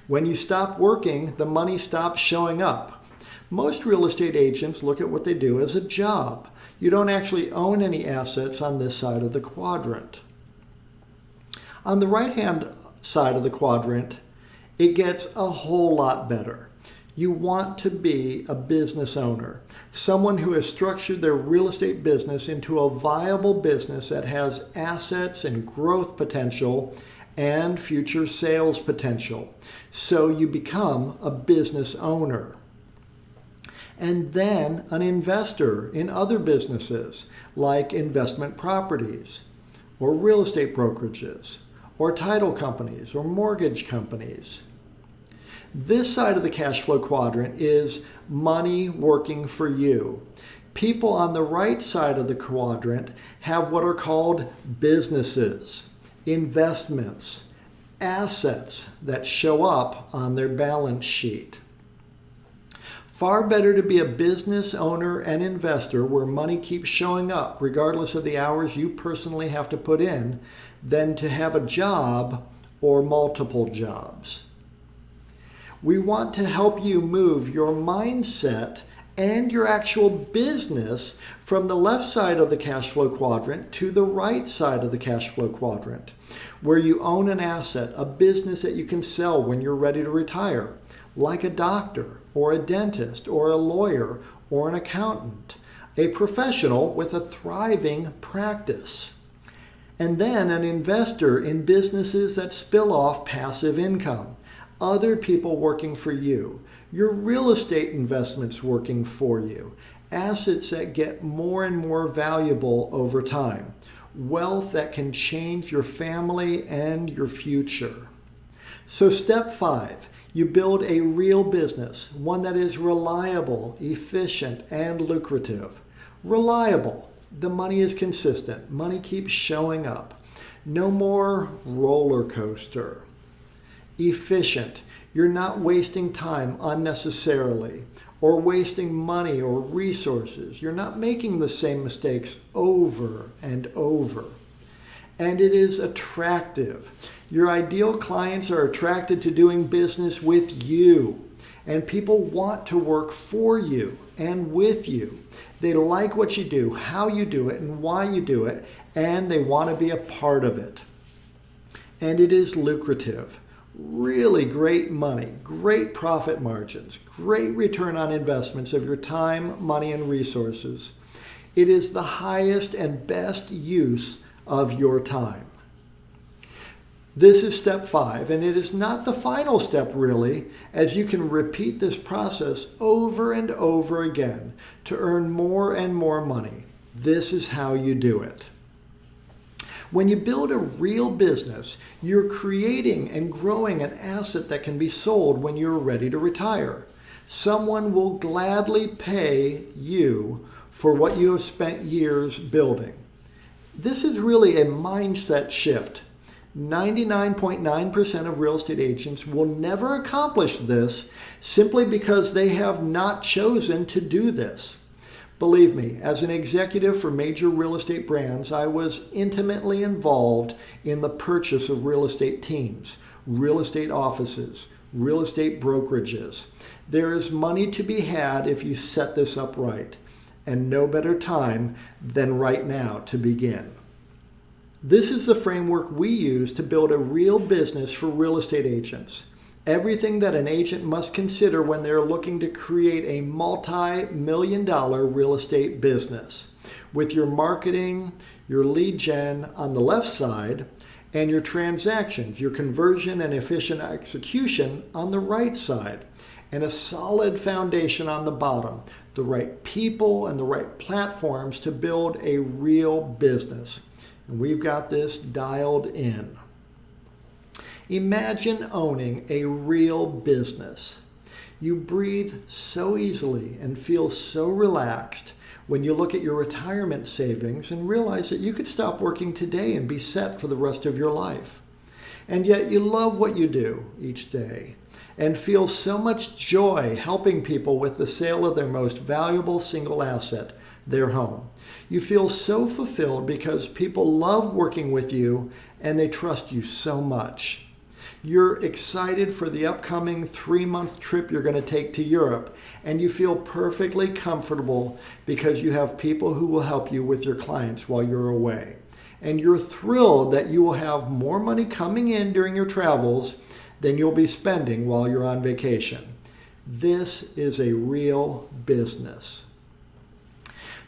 When you stop working, the money stops showing up. Most real estate agents look at what they do as a job. You don't actually own any assets on this side of the quadrant. On the right-hand side of the quadrant, it gets a whole lot better. You want to be a business owner, someone who has structured their real estate business into a viable business that has assets and growth potential and future sales potential. So you become a business owner. And then an investor in other businesses like investment properties or real estate brokerages or title companies or mortgage companies. This side of the cash flow quadrant is money working for you. People on the right side of the quadrant have what are called businesses, investments, assets that show up on their balance sheet. Far better to be a business owner and investor where money keeps showing up regardless of the hours you personally have to put in than to have a job or multiple jobs. We want to help you move your mindset and your actual business from the left side of the cash flow quadrant to the right side of the cash flow quadrant, where you own an asset, a business that you can sell when you're ready to retire, like a doctor or a dentist or a lawyer or an accountant, a professional with a thriving practice. And then an investor in businesses that spill off passive income, other people working for you, your real estate investments working for you, assets that get more and more valuable over time, wealth that can change your family and your future. So step 5, you build a real business, one that is reliable, efficient, and lucrative. Reliable. The money is consistent. Money keeps showing up. No more roller coaster. Efficient. You're not wasting time unnecessarily or wasting money or resources. You're not making the same mistakes over and over. And it is attractive. Your ideal clients are attracted to doing business with you, and people want to work for you and with you. They like what you do, how you do it, and why you do it, and they want to be a part of it. And it is lucrative. Really great money, great profit margins, great return on investments of your time, money, and resources. It is the highest and best use of your time. This is step 5, and it is not the final step really, as you can repeat this process over and over again to earn more and more money. This is how you do it. When you build a real business, you're creating and growing an asset that can be sold when you're ready to retire. Someone will gladly pay you for what you have spent years building. This is really a mindset shift. 99.9% of real estate agents will never accomplish this simply because they have not chosen to do this. Believe me, as an executive for major real estate brands, I was intimately involved in the purchase of real estate teams, real estate offices, real estate brokerages. There is money to be had if you set this up right, and no better time than right now to begin. This is the framework we use to build a real business for real estate agents. Everything that an agent must consider when they're looking to create a multi-million-dollar real estate business, with your marketing, your lead gen on the left side, and your transactions, your conversion and efficient execution on the right side, and a solid foundation on the bottom, the right people and the right platforms to build a real business. And we've got this dialed in. Imagine owning a real business. You breathe so easily and feel so relaxed when you look at your retirement savings and realize that you could stop working today and be set for the rest of your life. And yet you love what you do each day and feel so much joy helping people with the sale of their most valuable single asset, their home. You feel so fulfilled because people love working with you and they trust you so much. You're excited for the upcoming 3-month trip you're going to take to Europe, and you feel perfectly comfortable because you have people who will help you with your clients while you're away. And you're thrilled that you will have more money coming in during your travels than you'll be spending while you're on vacation. This is a real business.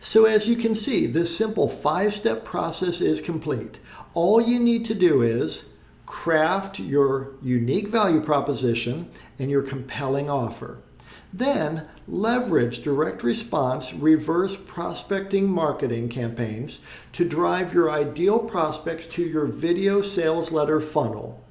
So as you can see, this simple 5-step process is complete. All you need to do is craft your unique value proposition and your compelling offer. Then leverage direct response, reverse prospecting marketing campaigns to drive your ideal prospects to your video sales letter funnel.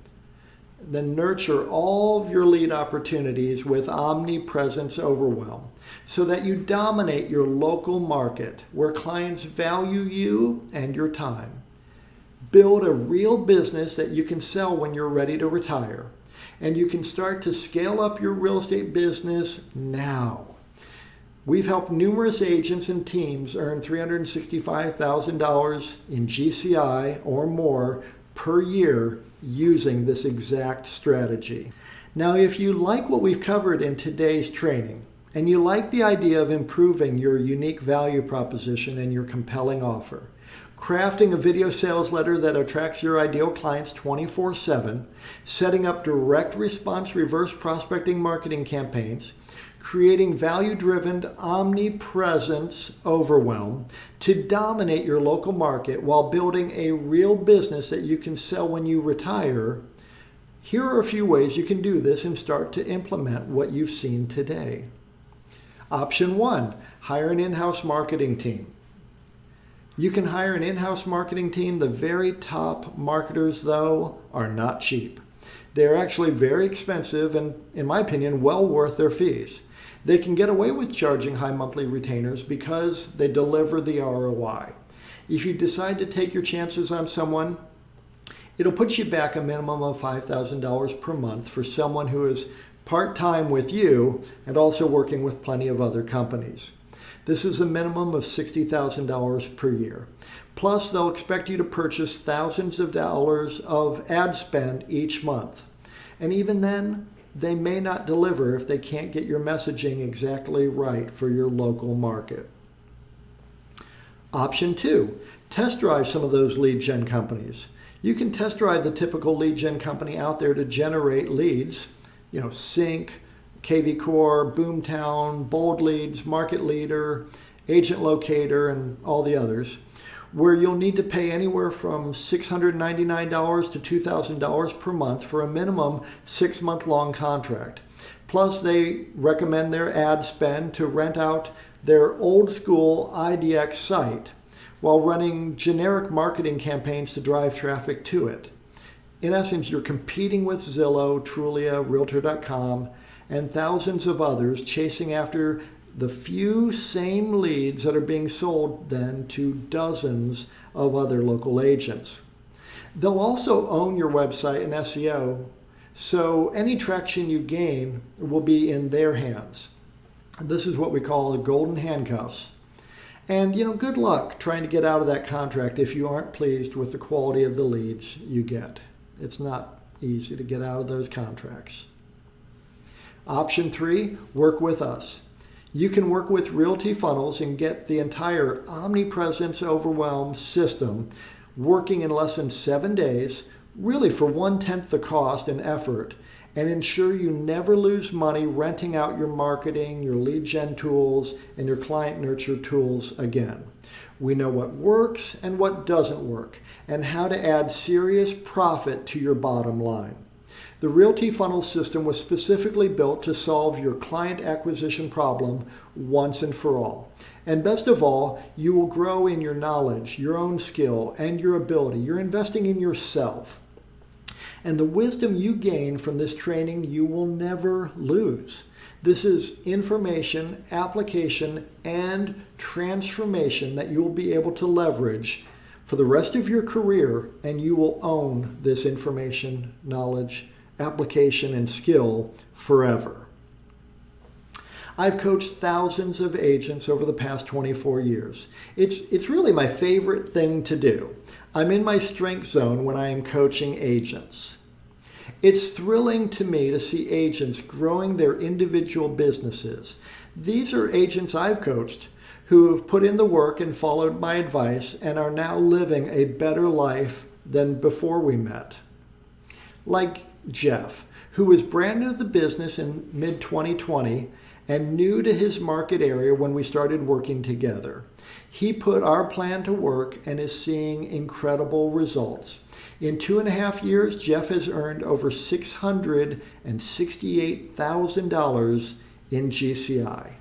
Then nurture all of your lead opportunities with Omnipresence Overwhelm so that you dominate your local market where clients value you and your time. Build a real business that you can sell when you're ready to retire. And you can start to scale up your real estate business now. We've helped numerous agents and teams earn $365,000 in GCI or more per year using this exact strategy. Now, if you like what we've covered in today's training, and you like the idea of improving your unique value proposition and your compelling offer, crafting a video sales letter that attracts your ideal clients 24/7, setting up direct response reverse prospecting marketing campaigns, creating value-driven omnipresence overwhelm to dominate your local market while building a real business that you can sell when you retire, here are a few ways you can do this and start to implement what you've seen today. Option 1, hire an in-house marketing team. You can hire an in-house marketing team. The very top marketers, though, are not cheap. They're actually very expensive and, in my opinion, well worth their fees. They can get away with charging high monthly retainers because they deliver the ROI. If you decide to take your chances on someone, it'll put you back a minimum of $5,000 per month for someone who is part-time with you and also working with plenty of other companies. This is a minimum of $60,000 per year. Plus, they'll expect you to purchase thousands of dollars of ad spend each month. And even then, they may not deliver if they can't get your messaging exactly right for your local market. Option 2, test drive some of those lead gen companies. You can test drive the typical lead gen company out there to generate leads, Sync, KV Core, Boomtown, Bold Leads, Market Leader, Agent Locator, and all the others, where you'll need to pay anywhere from $699 to $2,000 per month for a minimum 6-month-long contract. Plus, they recommend their ad spend to rent out their old school IDX site while running generic marketing campaigns to drive traffic to it. In essence, you're competing with Zillow, Trulia, Realtor.com, and thousands of others, chasing after the few same leads that are being sold then to dozens of other local agents. They'll also own your website and SEO, so any traction you gain will be in their hands. This is what we call the golden handcuffs. And good luck trying to get out of that contract if you aren't pleased with the quality of the leads you get. It's not easy to get out of those contracts. Option 3, work with us. You can work with Realty Funnels and get the entire Omnipresence Overwhelm system working in less than 7 days, really for 1/10 the cost and effort, and ensure you never lose money renting out your marketing, your lead gen tools, and your client nurture tools again. We know what works and what doesn't work, and how to add serious profit to your bottom line. The Realty Funnel system was specifically built to solve your client acquisition problem once and for all. And best of all, you will grow in your knowledge, your own skill, and your ability. You're investing in yourself. And the wisdom you gain from this training, you will never lose. This is information, application, and transformation that you will be able to leverage for the rest of your career, and you will own this information, knowledge, application, and skill forever. I've coached thousands of agents over the past 24 years. It's really my favorite thing to do. I'm in my strength zone when I am coaching agents. It's thrilling to me to see agents growing their individual businesses. These are agents I've coached who have put in the work and followed my advice and are now living a better life than before we met. Like Jeff, who was brand new to the business in mid-2020 and new to his market area when we started working together. He put our plan to work and is seeing incredible results. In 2.5 years, Jeff has earned over $668,000 in GCI.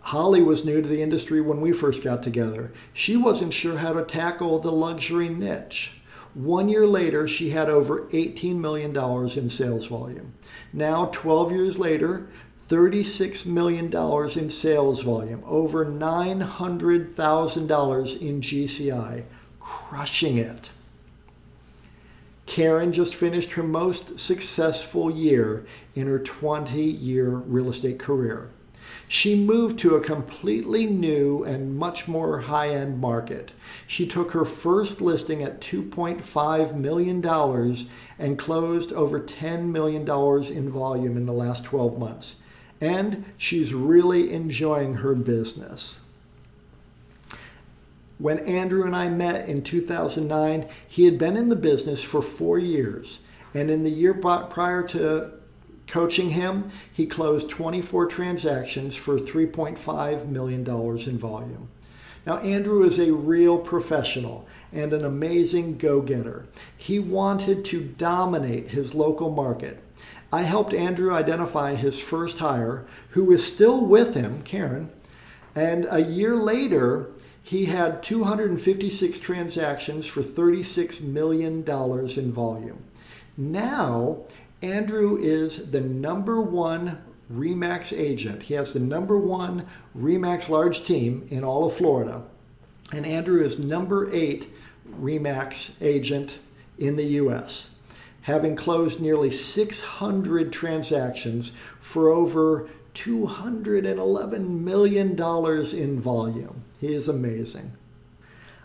Holly was new to the industry when we first got together. She wasn't sure how to tackle the luxury niche. 1 year later, she had over $18 million in sales volume. Now, 12 years later, $36 million in sales volume, over $900,000 in GCI, crushing it. Karen just finished her most successful year in her 20-year real estate career. She moved to a completely new and much more high-end market. She took her first listing at $2.5 million and closed over $10 million in volume in the last 12 months. And she's really enjoying her business. When Andrew and I met in 2009, he had been in the business for 4 years. And in the year prior to coaching him, he closed 24 transactions for $3.5 million in volume. Now, Andrew is a real professional and an amazing go-getter. He wanted to dominate his local market. I helped Andrew identify his first hire, who is still with him, Karen, and a year later, He had 256 transactions for $36 million in volume. Now, Andrew is the #1 RE/MAX agent. He has the #1 RE/MAX large team in all of Florida. And Andrew is #8 RE/MAX agent in the U.S., having closed nearly 600 transactions for over $211 million in volume. He is amazing.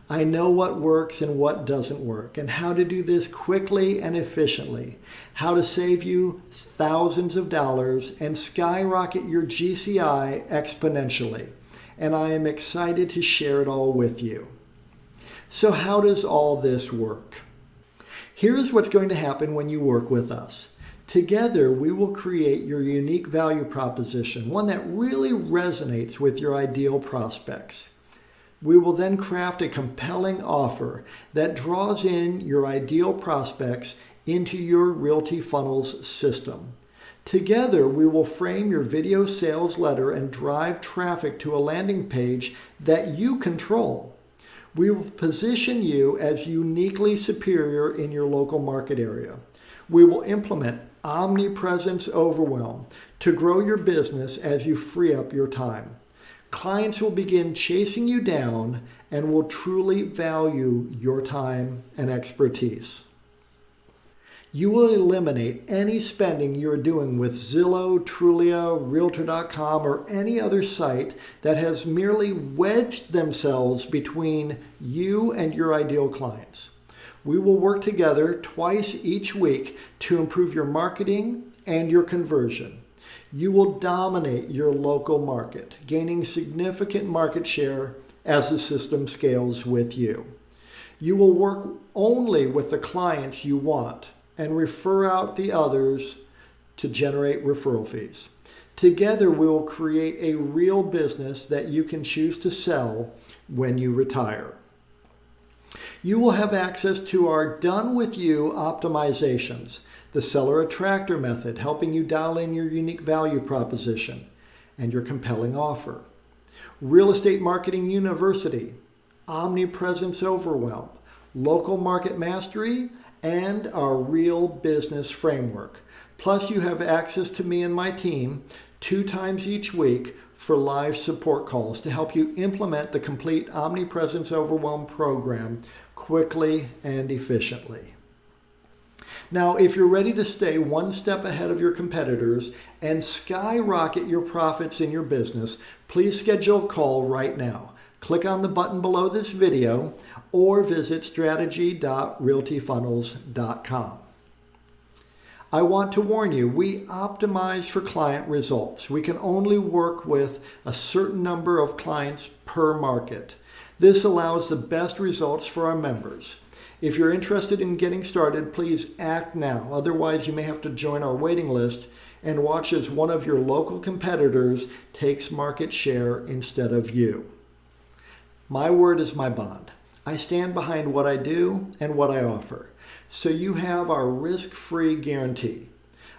I know what works and what doesn't work, and how to do this quickly and efficiently, how to save you thousands of dollars and skyrocket your GCI exponentially. And I am excited to share it all with you. So how does all this work? Here's what's going to happen when you work with us. Together, we will create your unique value proposition, one that really resonates with your ideal prospects. We will then craft a compelling offer that draws in your ideal prospects into your Realty Funnels system. Together, we will frame your video sales letter and drive traffic to a landing page that you control. We will position you as uniquely superior in your local market area. We will implement Omnipresence Overwhelm to grow your business as you free up your time. Clients will begin chasing you down and will truly value your time and expertise. You will eliminate any spending you're doing with Zillow, Trulia, Realtor.com, or any other site that has merely wedged themselves between you and your ideal clients. We will work together twice each week to improve your marketing and your conversion. You will dominate your local market, gaining significant market share as the system scales with you. You will work only with the clients you want and refer out the others to generate referral fees. Together, we will create a real business that you can choose to sell when you retire. You will have access to our Done With You optimizations, the Seller Attractor method, helping you dial in your unique value proposition and your compelling offer. Real Estate Marketing University, Omnipresence Overwhelm, Local Market Mastery, and our Real Business Framework. Plus, you have access to me and my team 2 times each week for live support calls to help you implement the complete Omnipresence Overwhelm program quickly and efficiently. Now, if you're ready to stay one step ahead of your competitors and skyrocket your profits in your business, please schedule a call right now. Click on the button below this video or visit strategy.realtyfunnels.com. I want to warn you, we optimize for client results. We can only work with a certain number of clients per market. This allows the best results for our members. If you're interested in getting started, please act now. Otherwise, you may have to join our waiting list and watch as one of your local competitors takes market share instead of you. My word is my bond. I stand behind what I do and what I offer. So you have our risk-free guarantee.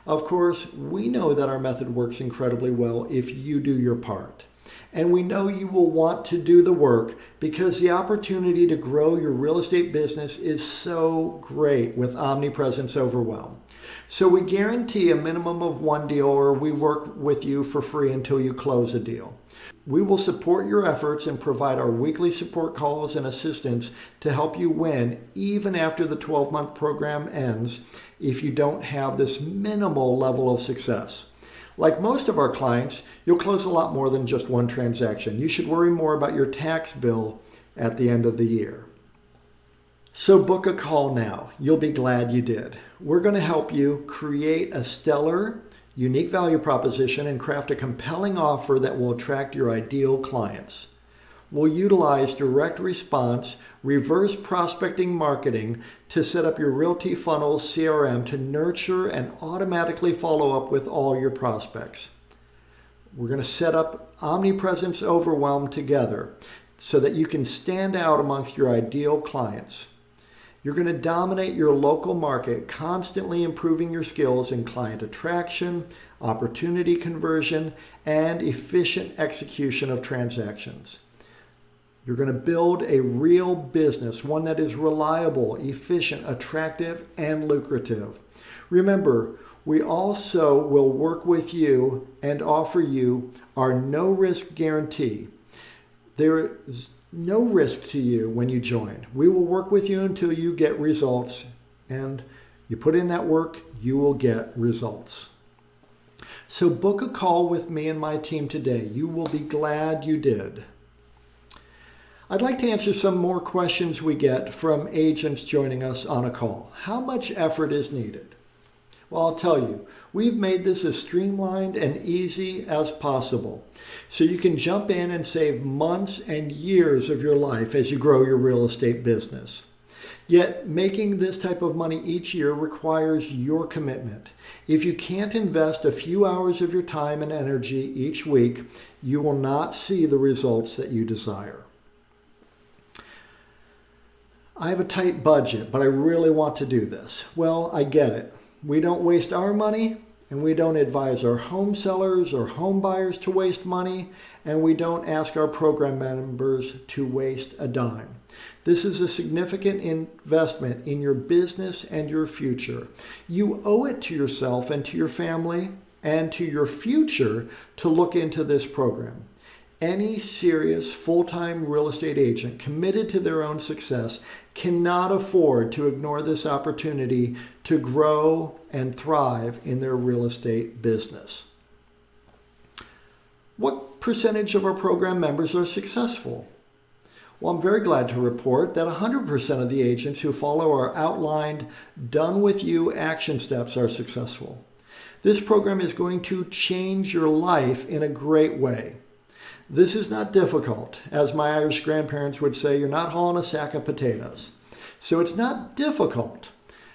Of course, we know that our method works incredibly well if you do your part. And we know you will want to do the work because the opportunity to grow your real estate business is so great with Omnipresence Overwhelm. So we guarantee a minimum of 1 deal, or we work with you for free until you close a deal. We will support your efforts and provide our weekly support calls and assistance to help you win even after the 12-month program ends if you don't have this minimal level of success. Like most of our clients, you'll close a lot more than just one transaction. You should worry more about your tax bill at the end of the year. So book a call now. You'll be glad you did. We're going to help you create a stellar, unique value proposition and craft a compelling offer that will attract your ideal clients. We'll utilize direct response, reverse prospecting marketing to set up your Realty Funnels CRM to nurture and automatically follow up with all your prospects. We're going to set up Omnipresence Overwhelm together so that you can stand out amongst your ideal clients. You're going to dominate your local market, constantly improving your skills in client attraction, opportunity conversion, and efficient execution of transactions. You're going to build a real business, one that is reliable, efficient, attractive, and lucrative. Remember, we also will work with you and offer you our no-risk guarantee. There is no risk to you when you join. We will work with you until you get results, and you put in that work, you will get results. So book a call with me and my team today. You will be glad you did. I'd like to answer some more questions we get from agents joining us on a call. How much effort is needed? Well, I'll tell you, we've made this as streamlined and easy as possible, so you can jump in and save months and years of your life as you grow your real estate business. Yet, making this type of money each year requires your commitment. If you can't invest a few hours of your time and energy each week, you will not see the results that you desire. I have a tight budget, but I really want to do this. Well, I get it. We don't waste our money, and we don't advise our home sellers or home buyers to waste money, and we don't ask our program members to waste a dime. This is a significant investment in your business and your future. You owe it to yourself and to your family and to your future to look into this program. Any serious full-time real estate agent committed to their own success cannot afford to ignore this opportunity to grow and thrive in their real estate business. What percentage of our program members are successful? Well, I'm very glad to report that 100% of the agents who follow our outlined, done-with-you action steps are successful. This program is going to change your life in a great way. This is not difficult. As my Irish grandparents would say, you're not hauling a sack of potatoes. So it's not difficult.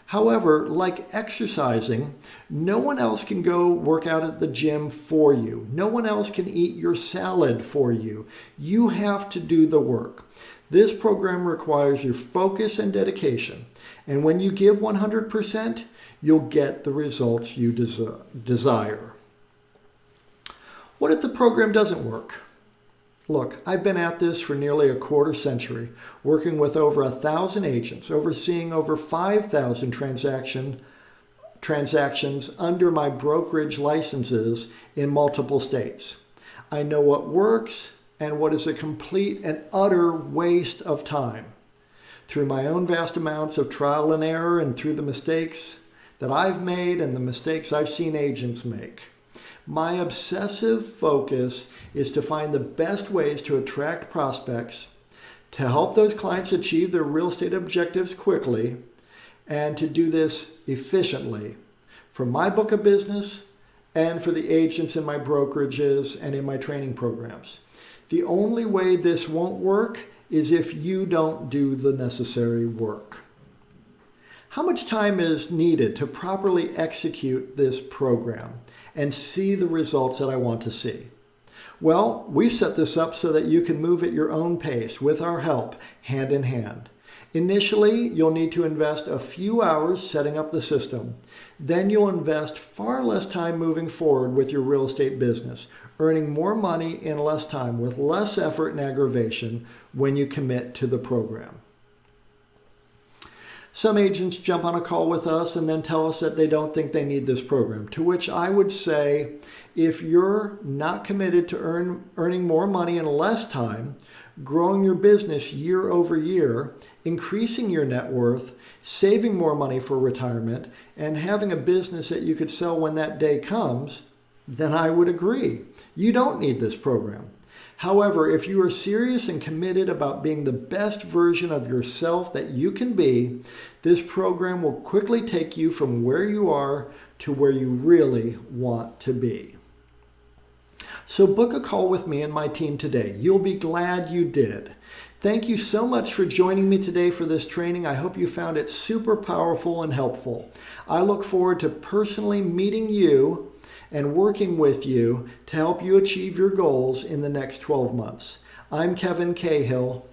However, like exercising, no one else can go work out at the gym for you. No one else can eat your salad for you. You have to do the work. This program requires your focus and dedication. And when you give 100%, you'll get the results you desire. What if the program doesn't work? Look, I've been at this for nearly a quarter century, working with over 1,000 agents, overseeing over 5,000 transactions under my brokerage licenses in multiple states. I know what works and what is a complete and utter waste of time. Through my own vast amounts of trial and error and through the mistakes that I've made and the mistakes I've seen agents make. My obsessive focus is to find the best ways to attract prospects, to help those clients achieve their real estate objectives quickly, and to do this efficiently for my book of business and for the agents in my brokerages and in my training programs. The only way this won't work is if you don't do the necessary work. How much time is needed to properly execute this program and see the results that I want to see? Well, we've set this up so that you can move at your own pace with our help, hand in hand. Initially, you'll need to invest a few hours setting up the system. Then you'll invest far less time moving forward with your real estate business, earning more money in less time with less effort and aggravation when you commit to the program. Some agents jump on a call with us and then tell us that they don't think they need this program, to which I would say, if you're not committed to earning more money in less time, growing your business year over year, increasing your net worth, saving more money for retirement, and having a business that you could sell when that day comes, then I would agree. You don't need this program. However, if you are serious and committed about being the best version of yourself that you can be, this program will quickly take you from where you are to where you really want to be. So book a call with me and my team today. You'll be glad you did. Thank you so much for joining me today for this training. I hope you found it super powerful and helpful. I look forward to personally meeting you and working with you to help you achieve your goals in the next 12 months. I'm Kevin Cahill.